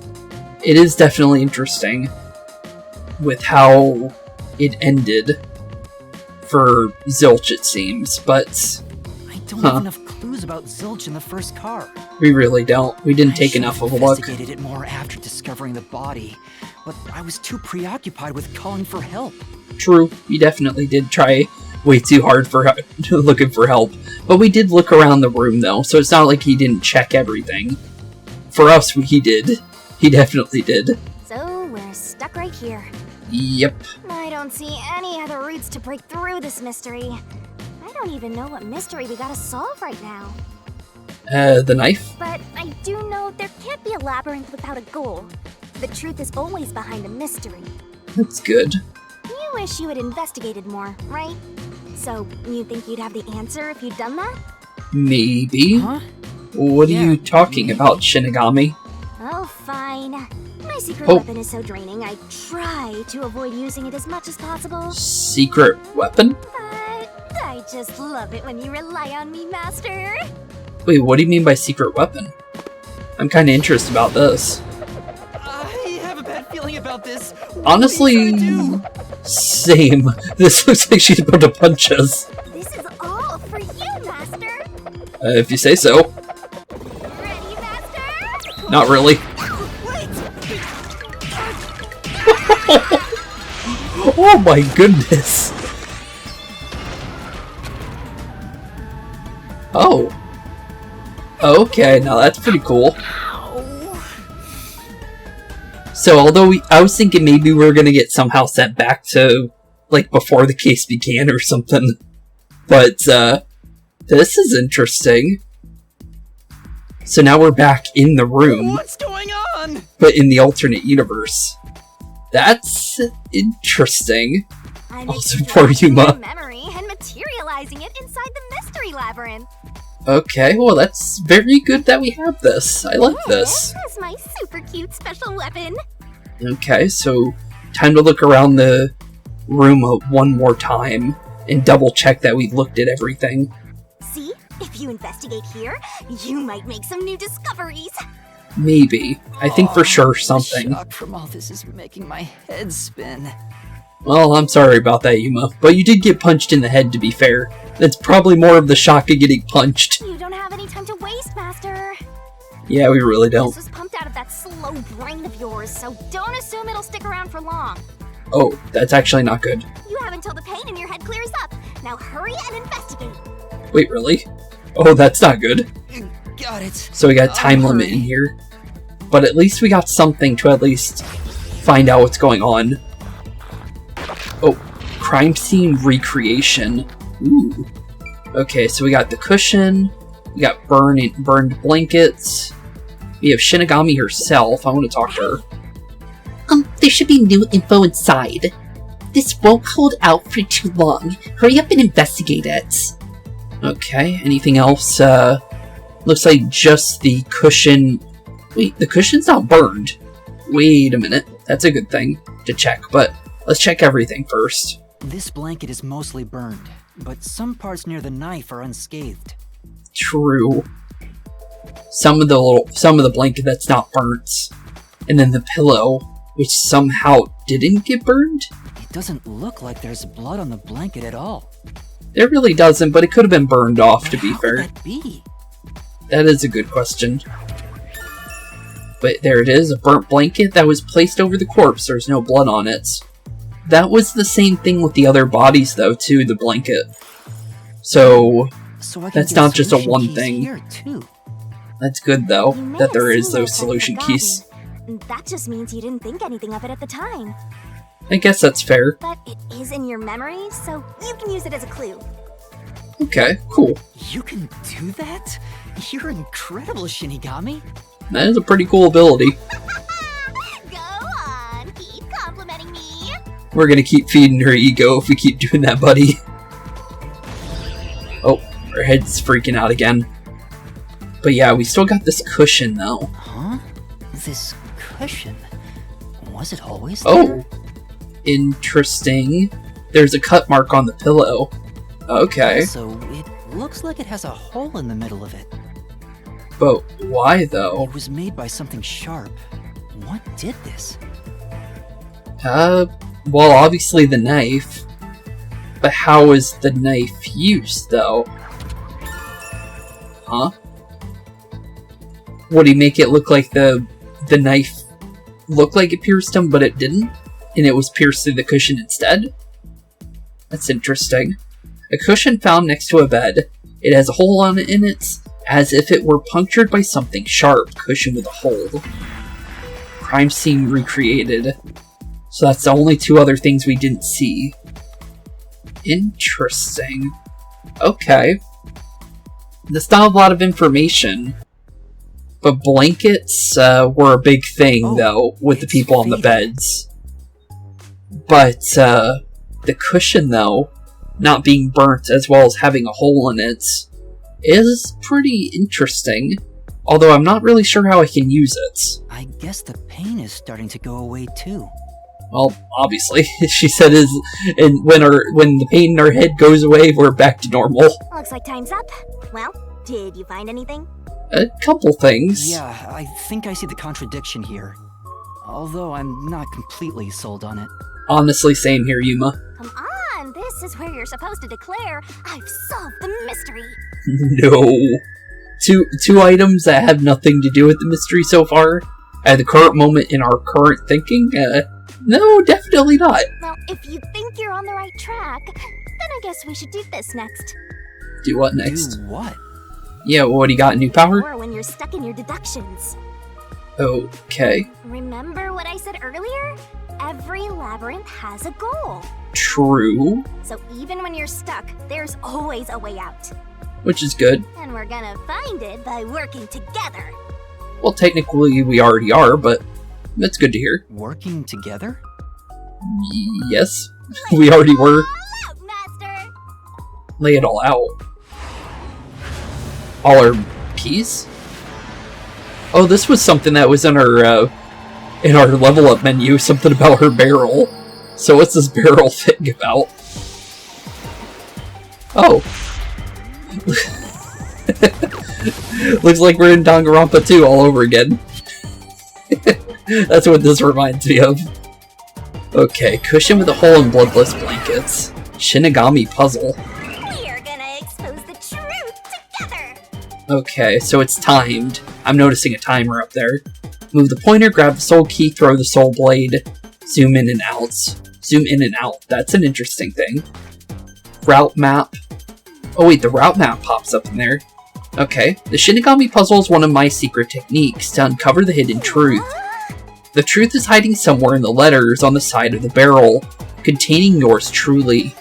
it is definitely interesting with how it ended for Zilch, it seems, but I don't have enough clues about Zilch in the first car. we really don't. We didn't take I enough of a should've look. investigated it more after discovering the body, but I was too preoccupied with calling for help. True, we definitely did try way too hard for looking for help, but we did look around the room though, so it's not like he didn't check everything. For us, he did. He definitely did. So we're stuck right here. Yep. I don't see any other routes to break through this mystery. I don't even know what mystery we gotta solve right now. The knife? But I do know there can't be a labyrinth without a goal. The truth is always behind a mystery. That's good. You wish you had investigated more, right? So, you think you'd have the answer if you'd done that? Maybe. Huh? What are Yeah, you talking about, Shinigami? Oh, fine. My secret Oh. weapon is so draining, I try to avoid using it as much as possible. Secret weapon? But I just love it when you rely on me, Master. Wait, what do you mean by secret weapon? I'm kinda interested about this. I have a bad feeling about this. What Honestly, are you trying to same. This looks like she's about to punch us. This is all for you, Master. If you say so. Ready, Master? Not really. Wait! Oh my goodness. Oh. Okay, now that's pretty cool. So although I was thinking maybe we were gonna get somehow sent back to, like, before the case began or something. But, this is interesting. So now we're back in the room, What's going on? but in the alternate universe. That's interesting. I'm Also, poor extracting Yuma. your memory and materializing it inside the mystery labyrinth. Okay, well that's very good that we have this. I like this. This is my super cute special weapon. Okay, so time to look around the room one more time and double check that we've looked at everything. See? If you investigate here, you might make some new discoveries. Maybe. I think for sure something. The shock from all this is making my head spin. Well, I'm sorry about that, Yuma, but you did get punched in the head, to be fair. That's probably more of the shock of getting punched. You don't have any time to waste, Master. Yeah, we really don't. This was pumped out of that slow brain of yours, so don't assume it'll stick around for long. Oh, that's actually not good. You have until the pain in your head clears up. Now hurry and investigate. Wait, really? Oh, that's not good. Got it. So we got a time I'll limit hurry. in here. But at least we got something to at least find out what's going on. Oh, crime scene recreation. Ooh. Okay, so we got the cushion. We got burned blankets. We have Shinigami herself. I want to talk to her. There should be new info inside. This won't hold out for too long. Hurry up and investigate it. Okay, anything else? Looks like just the cushion. Wait, the cushion's not burned. Wait a minute. That's a good thing to check, but let's check everything first. This blanket is mostly burned, but some parts near the knife are unscathed. True. some of the blanket that's not burnt, and then the pillow, which somehow didn't get burned? It doesn't look like there's blood on the blanket at all. There really doesn't, but it could have been burned off, to be How fair. could that be? That is a good question. But there it is, a burnt blanket that was placed over the corpse. There's no blood on it. That was the same thing with the other bodies, though, too, the blanket. So I can that's get not just a solution one keys thing. Here too. That's good, though, You may that there have is seen those it, but solution forgotten. keys. That just means you didn't think anything of it at the time. I guess that's fair. But it is in your memory, so you can use it as a clue. Okay, cool. You can do that? You're incredible, Shinigami. That is a pretty cool ability. Go on, keep complimenting me. We're gonna keep feeding her ego if we keep doing that, buddy. Oh, her head's freaking out again. But yeah, we still got this cushion, though. Huh? This cushion? Was it always there? Oh, interesting. There's a cut mark on the pillow. Okay, So it looks like it has a hole in the middle of it. but why, though? It was made by something sharp. What did this? Well, obviously the knife. But how is the knife used, though? Huh? Would he make it look like the knife looked like it pierced him, but it didn't? And it was pierced through the cushion instead? That's interesting. A cushion found next to a bed. It has a hole on it in it, as if it were punctured by something sharp. Cushion with a hole. Crime scene recreated. So that's the only two other things we didn't see. Interesting. Okay. That's not a lot of information. But blankets were a big thing, though, with the people on the beds. But the cushion, though, not being burnt as well as having a hole in it, is pretty interesting. Although I'm not really sure how I can use it. I guess the pain is starting to go away too. Well, obviously, she said and when the pain in her head goes away, we're back to normal. Looks like time's up. Well, did you find anything? A couple things. Yeah, I think I see the contradiction here. Although I'm not completely sold on it. Honestly, same here, Yuma. Come on, this is where you're supposed to declare, I've solved the mystery. No. Two items that have nothing to do with the mystery so far. At the current moment in our current thinking, no, definitely not. Well, if you think you're on the right track, then I guess we should do this next. Do what next? Do what? Yeah, what do you got? New power? Or when you're stuck in your deductions. Okay. Remember what I said earlier? Every labyrinth has a goal. True. So even when you're stuck, there's always a way out. Which is good. And we're gonna find it by working together. Well, technically we already are, but that's good to hear. Working together? Yes, we already were. All out, Master! Lay it all out. All our keys? Oh, this was something that was in our level up menu, something about her barrel. So what's this barrel thing about? Oh. Looks like we're in Danganronpa 2 all over again. That's what this reminds me of. Okay, cushion with a hole and bloodless blankets. Shinigami puzzle. We're gonna expose the truth together! Okay, so it's timed. I'm noticing a timer up there. Move the pointer, grab the soul key, throw the soul blade. Zoom in and out. Zoom in and out. That's an interesting thing. Route map. Oh wait, the route map pops up in there. Okay, the Shinigami puzzle is one of my secret techniques to uncover the hidden truth. The truth is hiding somewhere in the letters on the side of the barrel, containing yours truly.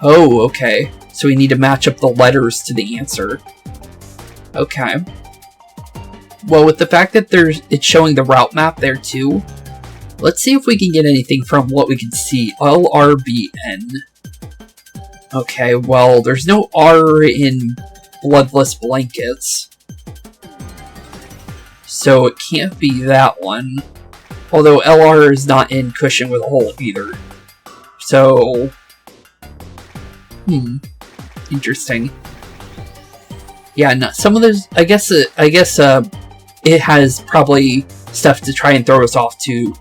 Oh, okay. So we need to match up the letters to the answer. Okay. Well, with the fact that it's showing the route map there too, let's see if we can get anything from what we can see. LRBN. Okay, well, there's no R in bloodless blankets. So it can't be that one. Although LR is not in cushion with a hole either. So... interesting. Yeah, no, some of those, I guess it has probably stuff to try and throw us off to.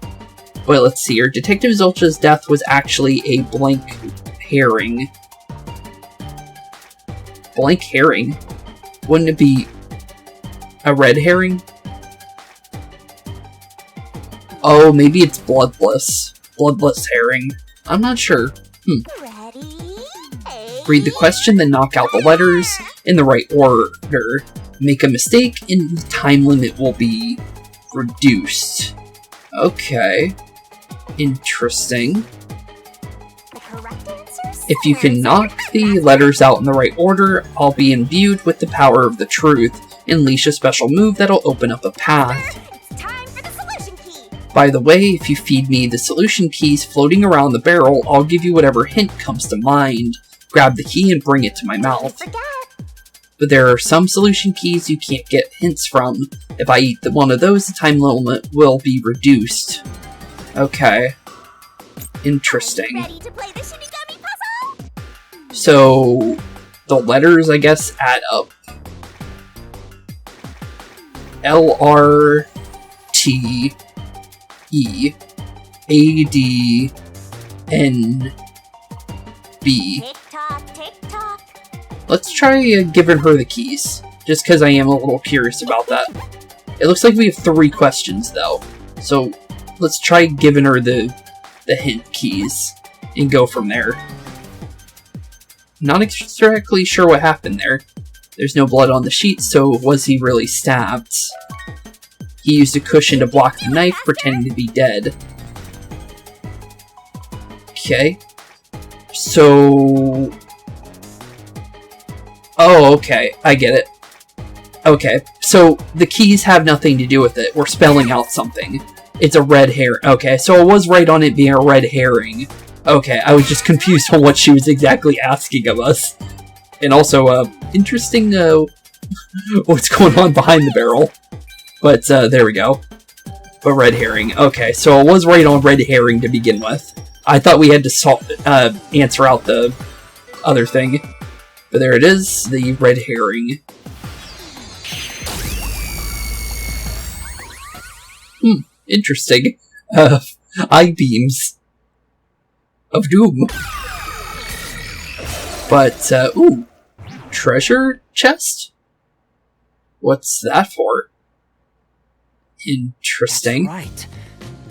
But let's see here. Detective Zilch's death was actually a blank herring. Blank herring? Wouldn't it be a red herring? Oh, maybe it's bloodless. Bloodless herring. I'm not sure. Read the question, then knock out the letters in the right order. Make a mistake, and the time limit will be reduced. Okay. Interesting. If you can knock the letters out in the right order, I'll be imbued with the power of the truth and unleash a special move that'll open up a path. It's time for the solution key. By the way, if you feed me the solution keys floating around the barrel, I'll give you whatever hint comes to mind. Grab the key and bring it to my mouth. But there are some solution keys you can't get hints from. If I eat one of those, the time limit will be reduced. Okay. Interesting. Ready to play the Shinigami puzzle? So, the letters, I guess, add up. LRTE-ADNB. Tick tock, tick tock. Let's try giving her the keys, just because I am a little curious about that. It looks like we have 3 questions, though. So, let's try giving her the hint keys and go from there. Not exactly sure what happened there. There's no blood on the sheet, so was he really stabbed? He used a cushion to block the knife, pretending to be dead. Okay. So... Oh, okay. I get it. Okay, so the keys have nothing to do with it. We're spelling out something. It's a red herring. Okay, so I was right on it being a red herring. Okay, I was just confused on what she was exactly asking of us. And also, interesting, what's going on behind the barrel. But, there we go. But red herring. Okay, so I was right on red herring to begin with. I thought we had to answer out the other thing. But there it is, the red herring. Interesting. Eye beams of doom. But, ooh. Treasure chest? What's that for? Interesting. That's right.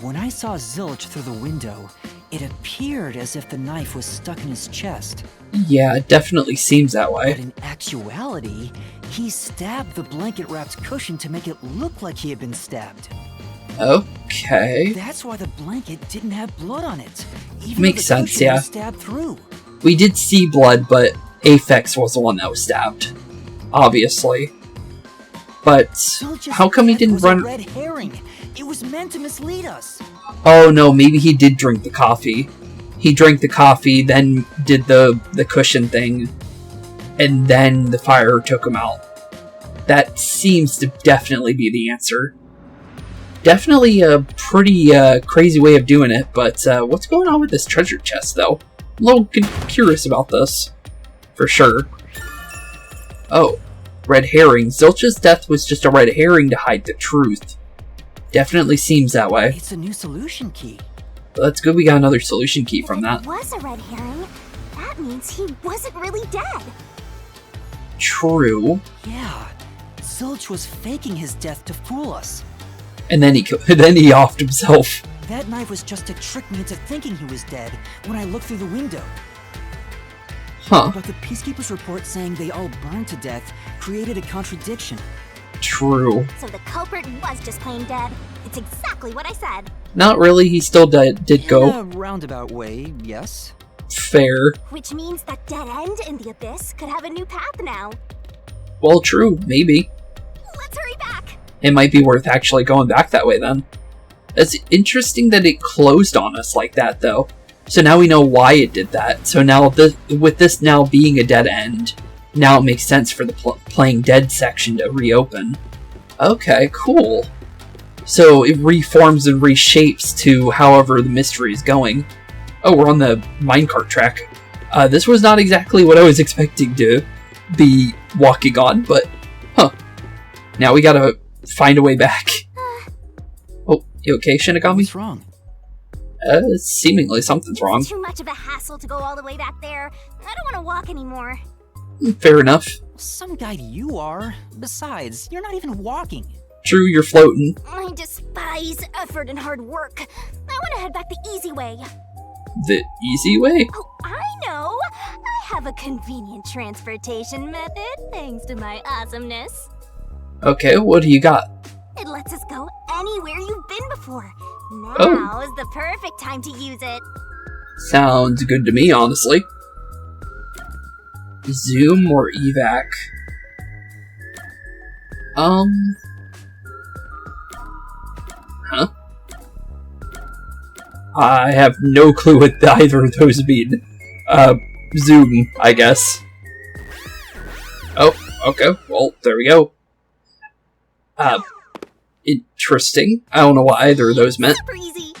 When I saw Zilch through the window, it appeared as if the knife was stuck in his chest. Yeah, it definitely seems that way. But in actuality, he stabbed the blanket-wrapped cushion to make it look like he had been stabbed. Okay. That's why the blanket didn't have blood on it. Even Makes though the sense, cushion yeah. was stabbed through. We did see blood, but Aphex was the one that was stabbed. Obviously. But Zilch's how come he death didn't was run... a red herring. It was meant to mislead us. Oh no, maybe he did drink the coffee. He drank the coffee, then did the cushion thing, and then the fire took him out. That seems to definitely be the answer. Definitely a pretty crazy way of doing it, but what's going on with this treasure chest, though? I'm a little curious about this. For sure. Oh, red herring. Zilch's death was just a red herring to hide the truth. Definitely seems that way. It's a new solution key. But that's good we got another solution key from that. If it was a red herring, that means he wasn't really dead. True. Yeah, Zilch was faking his death to fool us. And then he offed himself. That knife was just to trick me into thinking he was dead when I looked through the window. Huh. But the Peacekeeper's report saying they all burned to death created a contradiction. True. So the culprit was just plain dead. It's exactly what I said. Not really, he still did go. In a roundabout way, yes. Fair. Which means that dead end in the abyss could have a new path now. Well, true, maybe. Let's hurry back. It might be worth actually going back that way then. It's interesting that it closed on us like that, though. So now we know why it did that. So now, with this now being a dead end, now it makes sense for the playing dead section to reopen. Okay, cool. So it reforms and reshapes to however the mystery is going. Oh, we're on the minecart track. This was not exactly what I was expecting to be walking on, but, now we gotta find a way back. Oh, you okay, Shinigami? What's wrong? Seemingly something's wrong. It's too much of a hassle to go all the way back there. I don't want to walk anymore. Fair enough. Some guide you are. Besides, you're not even walking. True, you're floating. I despise effort and hard work. I want to head back the easy way. The easy way? Oh, I know! I have a convenient transportation method, thanks to my awesomeness. Okay, what do you got? It lets us go anywhere you've been before. Now is the perfect time to use it. Sounds good to me, honestly. Zoom or evac? Huh? I have no clue what either of those mean. Zoom, I guess. Oh, okay, well, there we go. Interesting. I don't know what either of those meant. Super easy.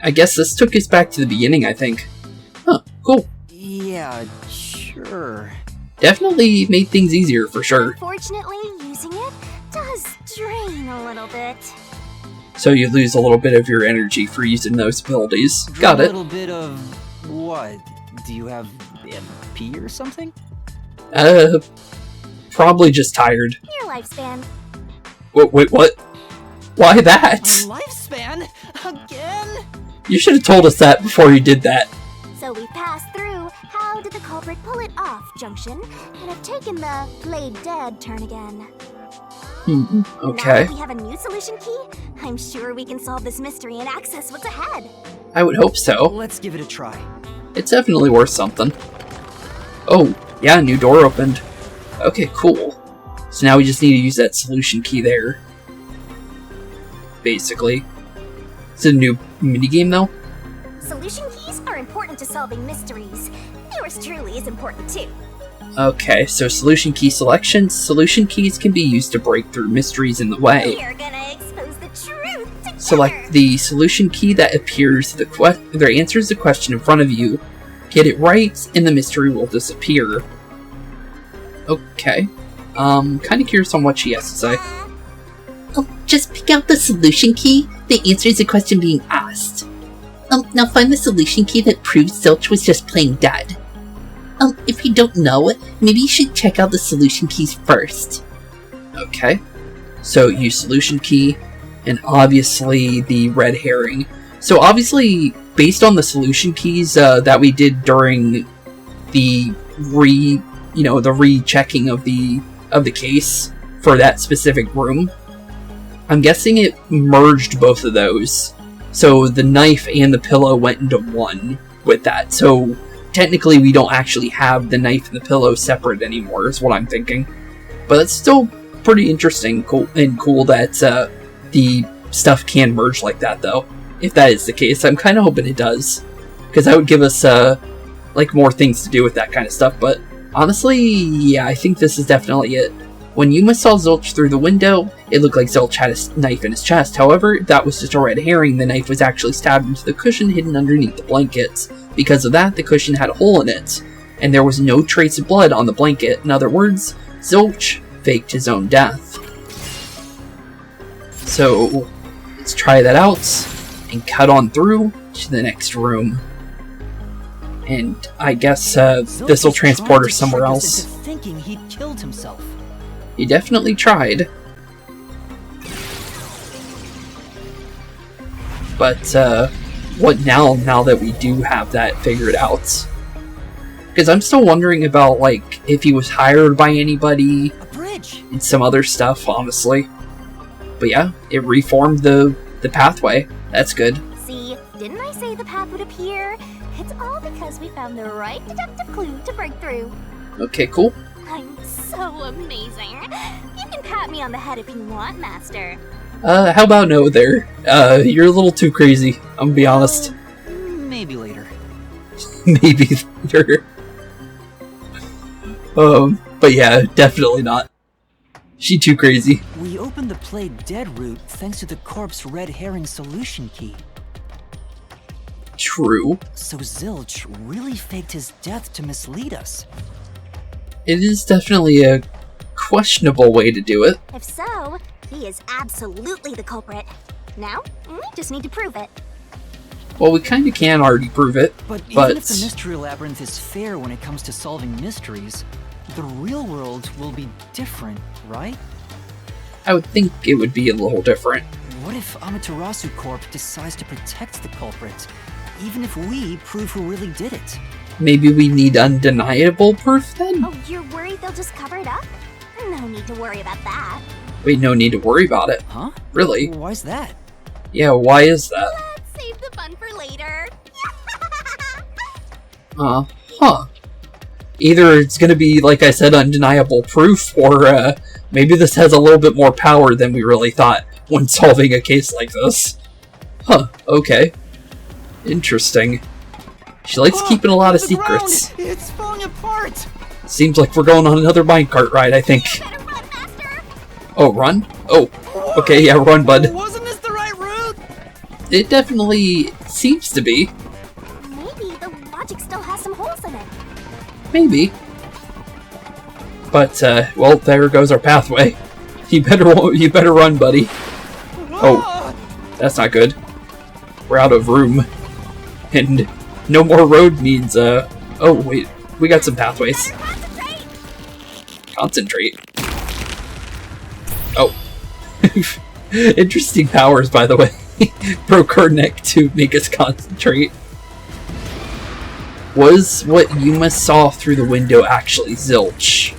I guess this took us back to the beginning, I think. Huh, cool. Yeah, sure. Definitely made things easier, for sure. Unfortunately, using it does drain a little bit. So you lose a little bit of your energy for using those abilities. Got A it. little bit of what? Do you have MP or something? Probably just tired. Your lifespan. Wait, what? Why that? My lifespan? Again? You should have told us that before you did that. So we passed through how did the culprit pull it off junction and have taken the played dead turn again. Now Okay. that we have a new solution key, I'm sure we can solve this mystery and access what's ahead. I would hope so. Let's give it a try. It's definitely worth something. Oh, yeah, new door opened. Okay, cool. So now we just need to use that solution key there. Basically. It's a new minigame, though? Solution keys are important to solving mysteries. Yours truly is important too. Okay, so solution key selection. Solution keys can be used to break through mysteries in the way. We're gonna expose the truth together. Select the solution key that appears that answers the question in front of you. Get it right, and the mystery will disappear. Okay. Kind of curious on what she has to say. Oh, just pick out the solution key that answers the question being asked. Now find the solution key that proves Zilch was just playing dead. If you don't know, maybe you should check out the solution keys first. Okay. So use solution key, and obviously the red herring. So obviously, based on the solution keys that we did during the rechecking of the case for that specific room, I'm guessing it merged both of those. So the knife and the pillow went into one with that. So technically we don't actually have the knife and the pillow separate anymore, is what I'm thinking. But it's still pretty interesting cool that the stuff can merge like that, though. If that is the case, I'm kind of hoping it does. Because that would give us more things to do with that kind of stuff. But honestly, yeah, I think this is definitely it. When Yuma saw Zilch through the window, it looked like Zilch had a knife in his chest. However, that was just a red herring. The knife was actually stabbed into the cushion hidden underneath the blankets. Because of that, the cushion had a hole in it, and there was no trace of blood on the blanket. In other words, Zilch faked his own death. So, let's try that out, and cut on through to the next room. And I guess this will transport her somewhere else. Into thinking he'd killed himself. He definitely tried. But, what now that we do have that figured out? Because I'm still wondering about, if he was hired by anybody. A bridge! And some other stuff, honestly. But yeah, it reformed the pathway. That's good. See, didn't I say the path would appear? It's all because we found the right deductive clue to break through. Okay, cool. I'm so amazing. You can pat me on the head if you want, Master. How about no there? You're a little too crazy, I'm gonna be honest. Maybe later. Maybe later. But yeah, definitely not. She too crazy. We opened the played dead route thanks to the corpse red herring solution key. True. So Zilch really faked his death to mislead us. It is definitely a questionable way to do it. If so, he is absolutely the culprit. Now, we just need to prove it. Well, we kind of can already prove it, But but even if the mystery labyrinth is fair when it comes to solving mysteries, the real world will be different, right? I would think it would be a little different. What if Amaterasu Corp decides to protect the culprit, even if we prove who really did it? Maybe we need undeniable proof then? Oh, you're worried they'll just cover it up? No need to worry about that. Wait, no need to worry about it. Huh? Really? Why's that? Yeah, why is that? Let's save the fun for later. Huh. Either it's gonna be, like I said, undeniable proof, or maybe this has a little bit more power than we really thought when solving a case like this. Huh, okay. Interesting. She likes keeping a lot of The secrets. ground! It's falling apart! Seems like we're going on another minecart ride, I think. Better run, Master. Oh, run? Oh, okay, yeah, run, bud. Wasn't this the right route? It definitely seems to be. Maybe the logic still has some holes in it. Maybe. But, well, there goes our pathway. You better run, buddy. Oh, that's not good. We're out of room. And no more road means, oh, wait. We got some pathways. Concentrate. Oh. Interesting powers, by the way. Broke her neck to make us concentrate. Was what Yuma saw through the window actually Zilch?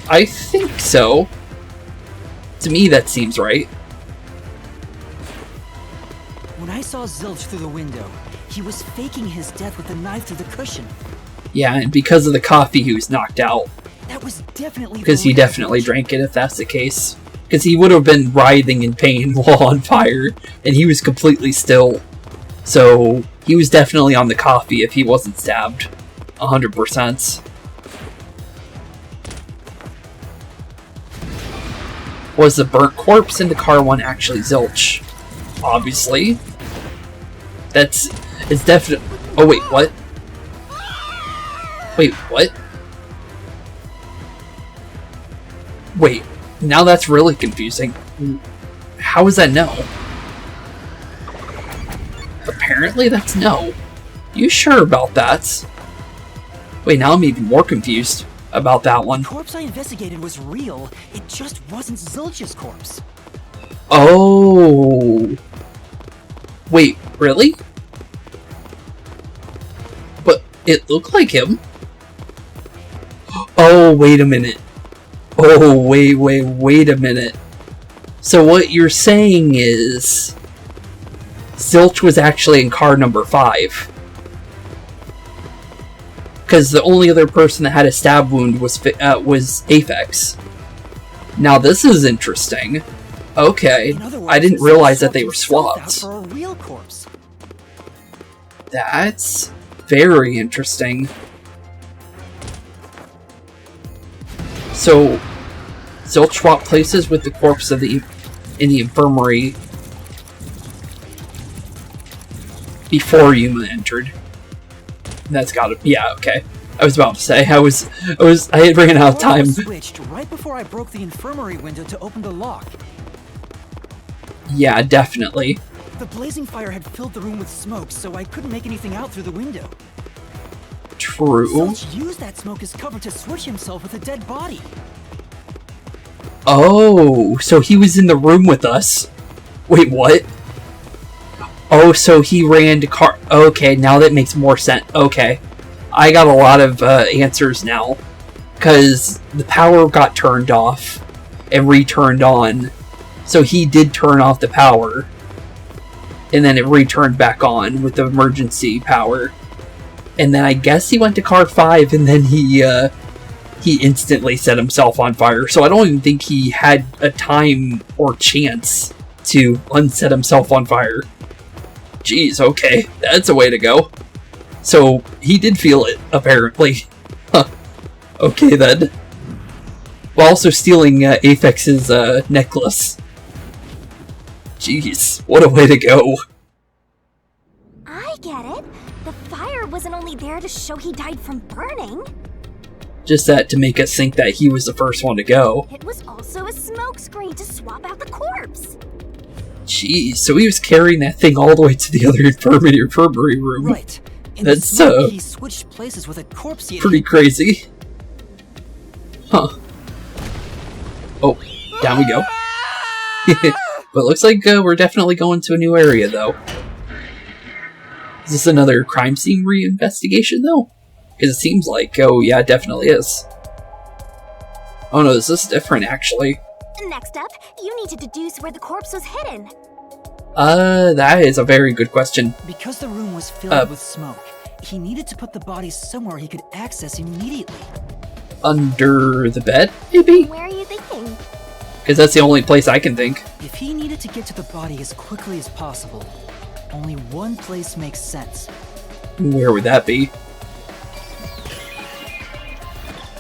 I think so. To me, that seems right. When I saw Zilch through the window, he was faking his death with a knife through the cushion. Yeah, and because of the coffee, he was knocked out. That was definitely Because he definitely drank it, if that's the case. Because he would have been writhing in pain while on fire, and he was completely still. So, he was definitely on the coffee if he wasn't stabbed. 100%. Was the burnt corpse in the car one actually Zilch? Obviously. It's definitely... Oh wait, what? Wait, what? Wait, now that's really confusing. How is that no? Apparently that's no. You sure about that? Wait, now I'm even more confused about that one. The corpse I investigated was real, it just wasn't Zilch's corpse. Oh. Wait, really? But it looked like him. Oh, wait a minute. Oh, wait a minute. So what you're saying is... Zilch was actually in car number 5. Because the only other person that had a stab wound was Aphex. Now this is interesting. Okay, In other words, I didn't realize Zilch that they were swapped himself swapped. out for a real corpse. That's very interesting. So, Zilch swapped places with the corpse of in the infirmary before Yuma entered. That's gotta, yeah, okay. I was about to say, I had ran out of time. Switched right before I broke the infirmary window to open the lock. Yeah, definitely. The blazing fire had filled the room with smoke, so I couldn't make anything out through the window. True. Zilch used that smoke as cover to switch himself with a dead body. Oh, so he was in the room with us. Wait, what? Oh, so he ran to car... Okay, now that makes more sense. Okay. I got a lot of answers now. Because the power got turned off and returned on. So he did turn off the power. And then it returned back on with the emergency power. And then I guess he went to car 5 and then he instantly set himself on fire. So I don't even think he had a time or chance to unset himself on fire. Jeez, okay. That's a way to go. So he did feel it, apparently. Huh. Okay then. While also stealing Aphex's necklace. Jeez, what a way to go. I get it. The fire wasn't only there to show he died from burning. Just that to make us think that he was the first one to go. It was also a smokescreen to swap out the corpse. Jeez, so he was carrying that thing all the way to the other infirmary room. Right. In That's the smoke, he switched places with a corpse. Pretty crazy. Huh. Oh, down we go. But looks like we're definitely going to a new area, though. Is this another crime scene reinvestigation, though? Because it seems like, oh yeah, it definitely is. Oh no, this is different, actually. Next up, you need to deduce where the corpse was hidden. That is a very good question. Because the room was filled with smoke, he needed to put the body somewhere he could access immediately. Under the bed, maybe? Where are you thinking? Because that's the only place I can think. If he needed to get to the body as quickly as possible, only one place makes sense. Where would that be?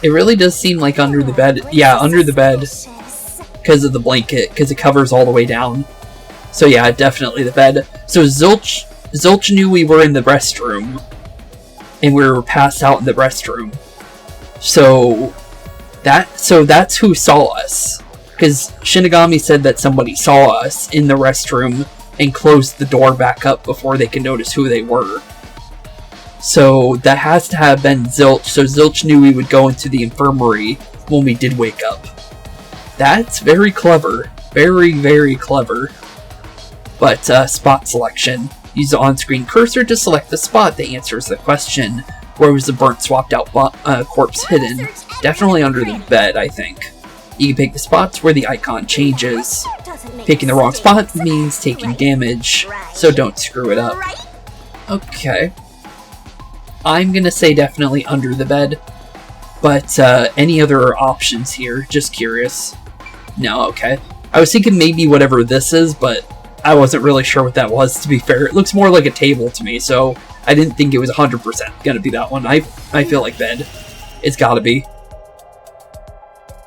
It really does seem like under the bed. Yeah, under the bed. Because of the blanket, because it covers all the way down. So yeah, definitely the bed. So Zilch knew we were in the restroom. And we were passed out in the restroom. So that's who saw us. Because Shinigami said that somebody saw us in the restroom and closed the door back up before they could notice who they were. So that has to have been Zilch, so Zilch knew we would go into the infirmary when we did wake up. That's very clever. Very, very clever. But, spot selection. Use the on-screen cursor to select the spot that answers the question. Where was the burnt, swapped out corpse hidden? Definitely under the bed, I think. You can pick the spots where the icon changes. Picking the wrong spot means taking damage, so don't screw it up. Okay. I'm gonna say definitely under the bed, but any other options here? Just curious. No, okay. I was thinking maybe whatever this is, but I wasn't really sure what that was, to be fair. It looks more like a table to me, so I didn't think it was 100% gonna be that one. I feel like bed. It's gotta be.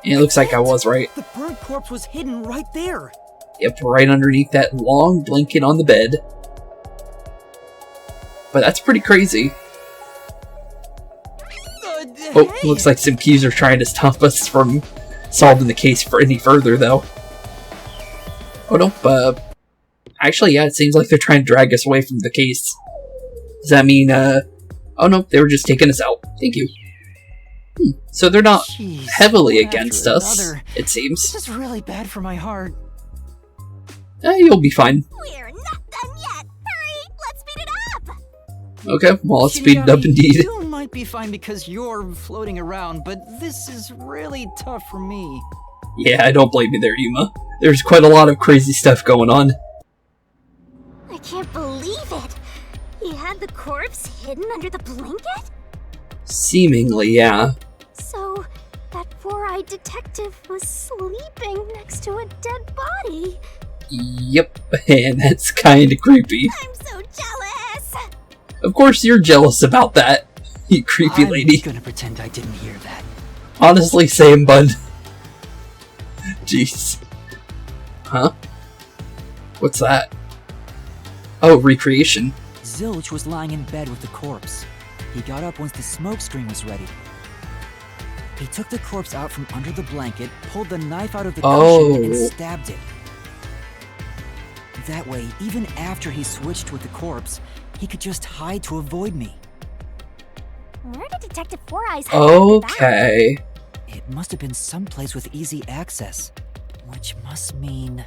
And it looks like I was right. The burnt corpse was hidden right there. Yep, right underneath that long blanket on the bed. But that's pretty crazy. Oh, looks like some keys are trying to stop us from solving the case for any further, though. Oh, nope, actually, yeah, it seems like they're trying to drag us away from the case. Does that mean, oh, no, they were just taking us out. Thank you. So they're not heavily against us, it seems. This is really bad for my heart. You'll be fine. We're not done yet. Hurry, let's speed it up. Okay, well, let's speed it up indeed. You might be fine because you're floating around, but this is really tough for me. Yeah, I don't blame you there, Yuma. There's quite a lot of crazy stuff going on. I can't believe it. He had the corpse hidden under the blanket? Seemingly, yeah. So, that four-eyed detective was sleeping next to a dead body. Yep, and that's kinda creepy. I'm so jealous! Of course you're jealous about that, you creepy lady. I'm gonna pretend I didn't hear that. Honestly, same, bud. Jeez. Huh? What's that? Oh, recreation. Zilch was lying in bed with the corpse. He got up once the smoke screen was ready. He took the corpse out from under the blanket, pulled the knife out of the cushion, and stabbed it. That way, even after he switched with the corpse, he could just hide to avoid me. Where did Detective Four Eyes hide after that? Okay. It must have been someplace with easy access, which must mean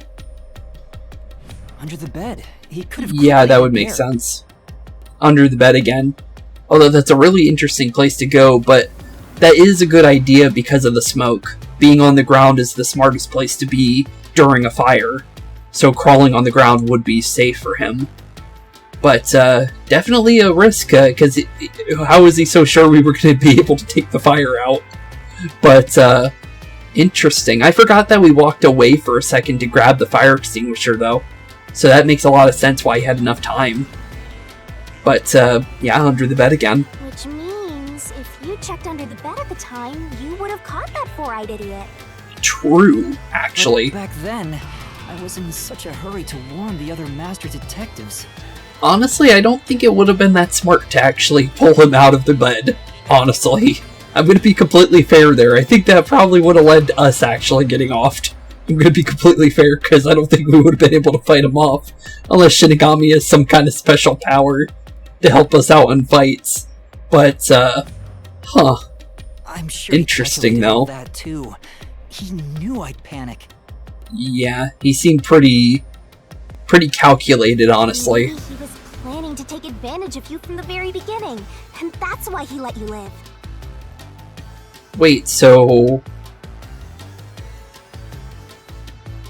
under the bed. He could have. Yeah, that would make sense. Under the bed again. Although that's a really interesting place to go, but that is a good idea because of the smoke. Being on the ground is the smartest place to be during a fire. So crawling on the ground would be safe for him. But definitely a risk, because how was he so sure we were going to be able to take the fire out? But interesting. I forgot that we walked away for a second to grab the fire extinguisher, though. So that makes a lot of sense why he had enough time. But yeah, under the bed again. Which means if you checked under the bed at the time, you would have caught that four-eyed idiot. True, actually. But back then, I was in such a hurry to warn the other master detectives. Honestly, I don't think it would have been that smart to actually pull him out of the bed. Honestly. I'm gonna be completely fair there. I think that probably would have led to us actually getting offed. I'm gonna be completely fair, because I don't think we would have been able to fight him off. Unless Shinigami has some kind of special power to help us out in fights. But, huh. I'm sure interesting, he though. That too. He knew I'd panic. Yeah, he seemed pretty calculated, honestly. Maybe he was planning to take advantage of you from the very beginning, and that's why he let you live. Wait, so...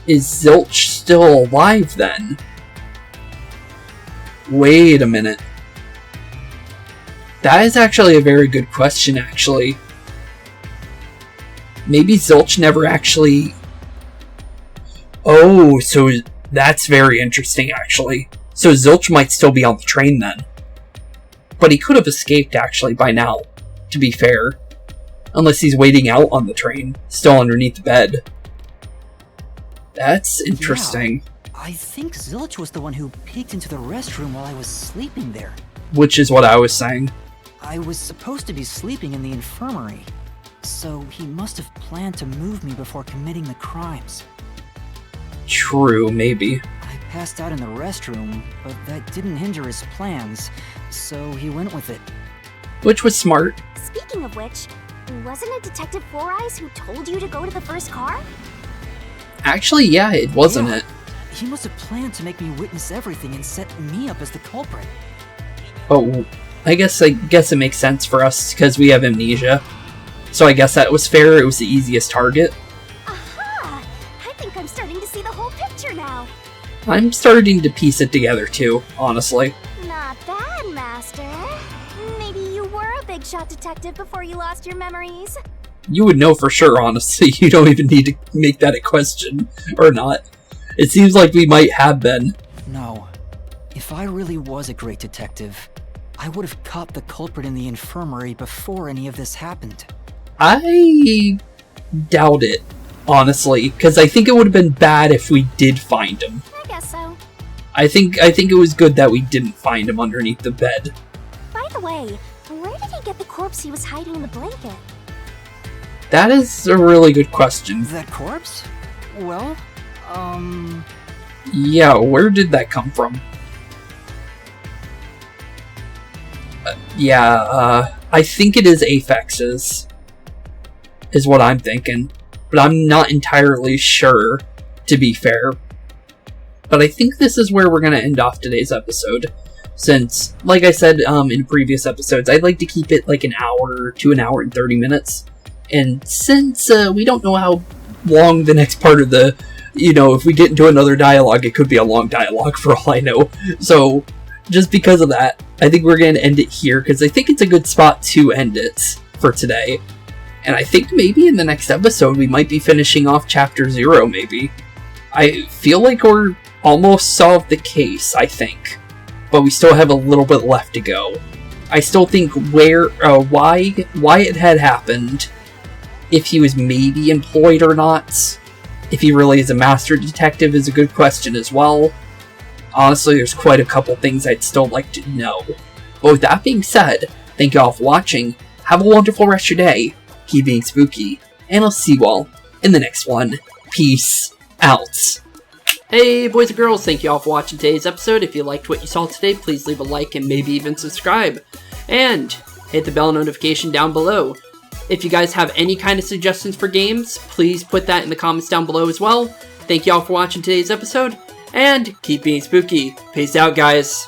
is Zilch still alive, then? Wait a minute. That is actually a very good question, actually. Maybe Zilch never actually... Oh, so that's very interesting, actually. So Zilch might still be on the train, then. But he could have escaped, actually, by now, to be fair. Unless he's waiting out on the train, still underneath the bed. That's interesting. Yeah, I think Zilch was the one who peeked into the restroom while I was sleeping there. Which is what I was saying. I was supposed to be sleeping in the infirmary, so he must have planned to move me before committing the crimes. True, maybe. I passed out in the restroom, but that didn't hinder his plans, so he went with it. Which was smart. Speaking of which, wasn't it Detective Four Eyes who told you to go to the first car? Actually, yeah, it wasn't Yeah. it. He must have planned to make me witness everything and set me up as the culprit. Oh, I guess it makes sense for us because we have amnesia. So I guess that was fair. It was the easiest target. Aha! I think I'm starting to see the whole picture now. I'm starting to piece it together too, honestly. Not bad, Master. Maybe you were a big shot detective before you lost your memories. You would know for sure, honestly. You don't even need to make that a question, or not. It seems like we might have been. No. If I really was a great detective, I would have caught the culprit in the infirmary before any of this happened. I doubt it, honestly, because I think it would have been bad if we did find him. I guess so. I think it was good that we didn't find him underneath the bed. By the way, where did he get the corpse he was hiding in the blanket? That is a really good question. That corpse? Well, Yeah, where did that come from? I think it is Aphex's, is what I'm thinking. But I'm not entirely sure, to be fair. But I think this is where we're going to end off today's episode. Since, like I said in previous episodes, I'd like to keep it like an hour to an hour and 30 minutes. And since we don't know how long the next part of the, if we get into another dialogue, it could be a long dialogue for all I know. So, just because of that, I think we're going to end it here, because I think it's a good spot to end it for today. And I think maybe in the next episode, we might be finishing off Chapter 0, maybe. I feel like we're almost solved the case, I think. But we still have a little bit left to go. I still think why it had happened, if he was maybe employed or not, if he really is a master detective is a good question as well. Honestly, there's quite a couple things I'd still like to know. But with that being said, thank you all for watching, have a wonderful rest of your day, keep being spooky, and I'll see you all in the next one. Peace out. Hey boys and girls, thank you all for watching today's episode. If you liked what you saw today, please leave a like and maybe even subscribe. And hit the bell notification down below. If you guys have any kind of suggestions for games, please put that in the comments down below as well. Thank you all for watching today's episode, and keep being spooky. Peace out, guys.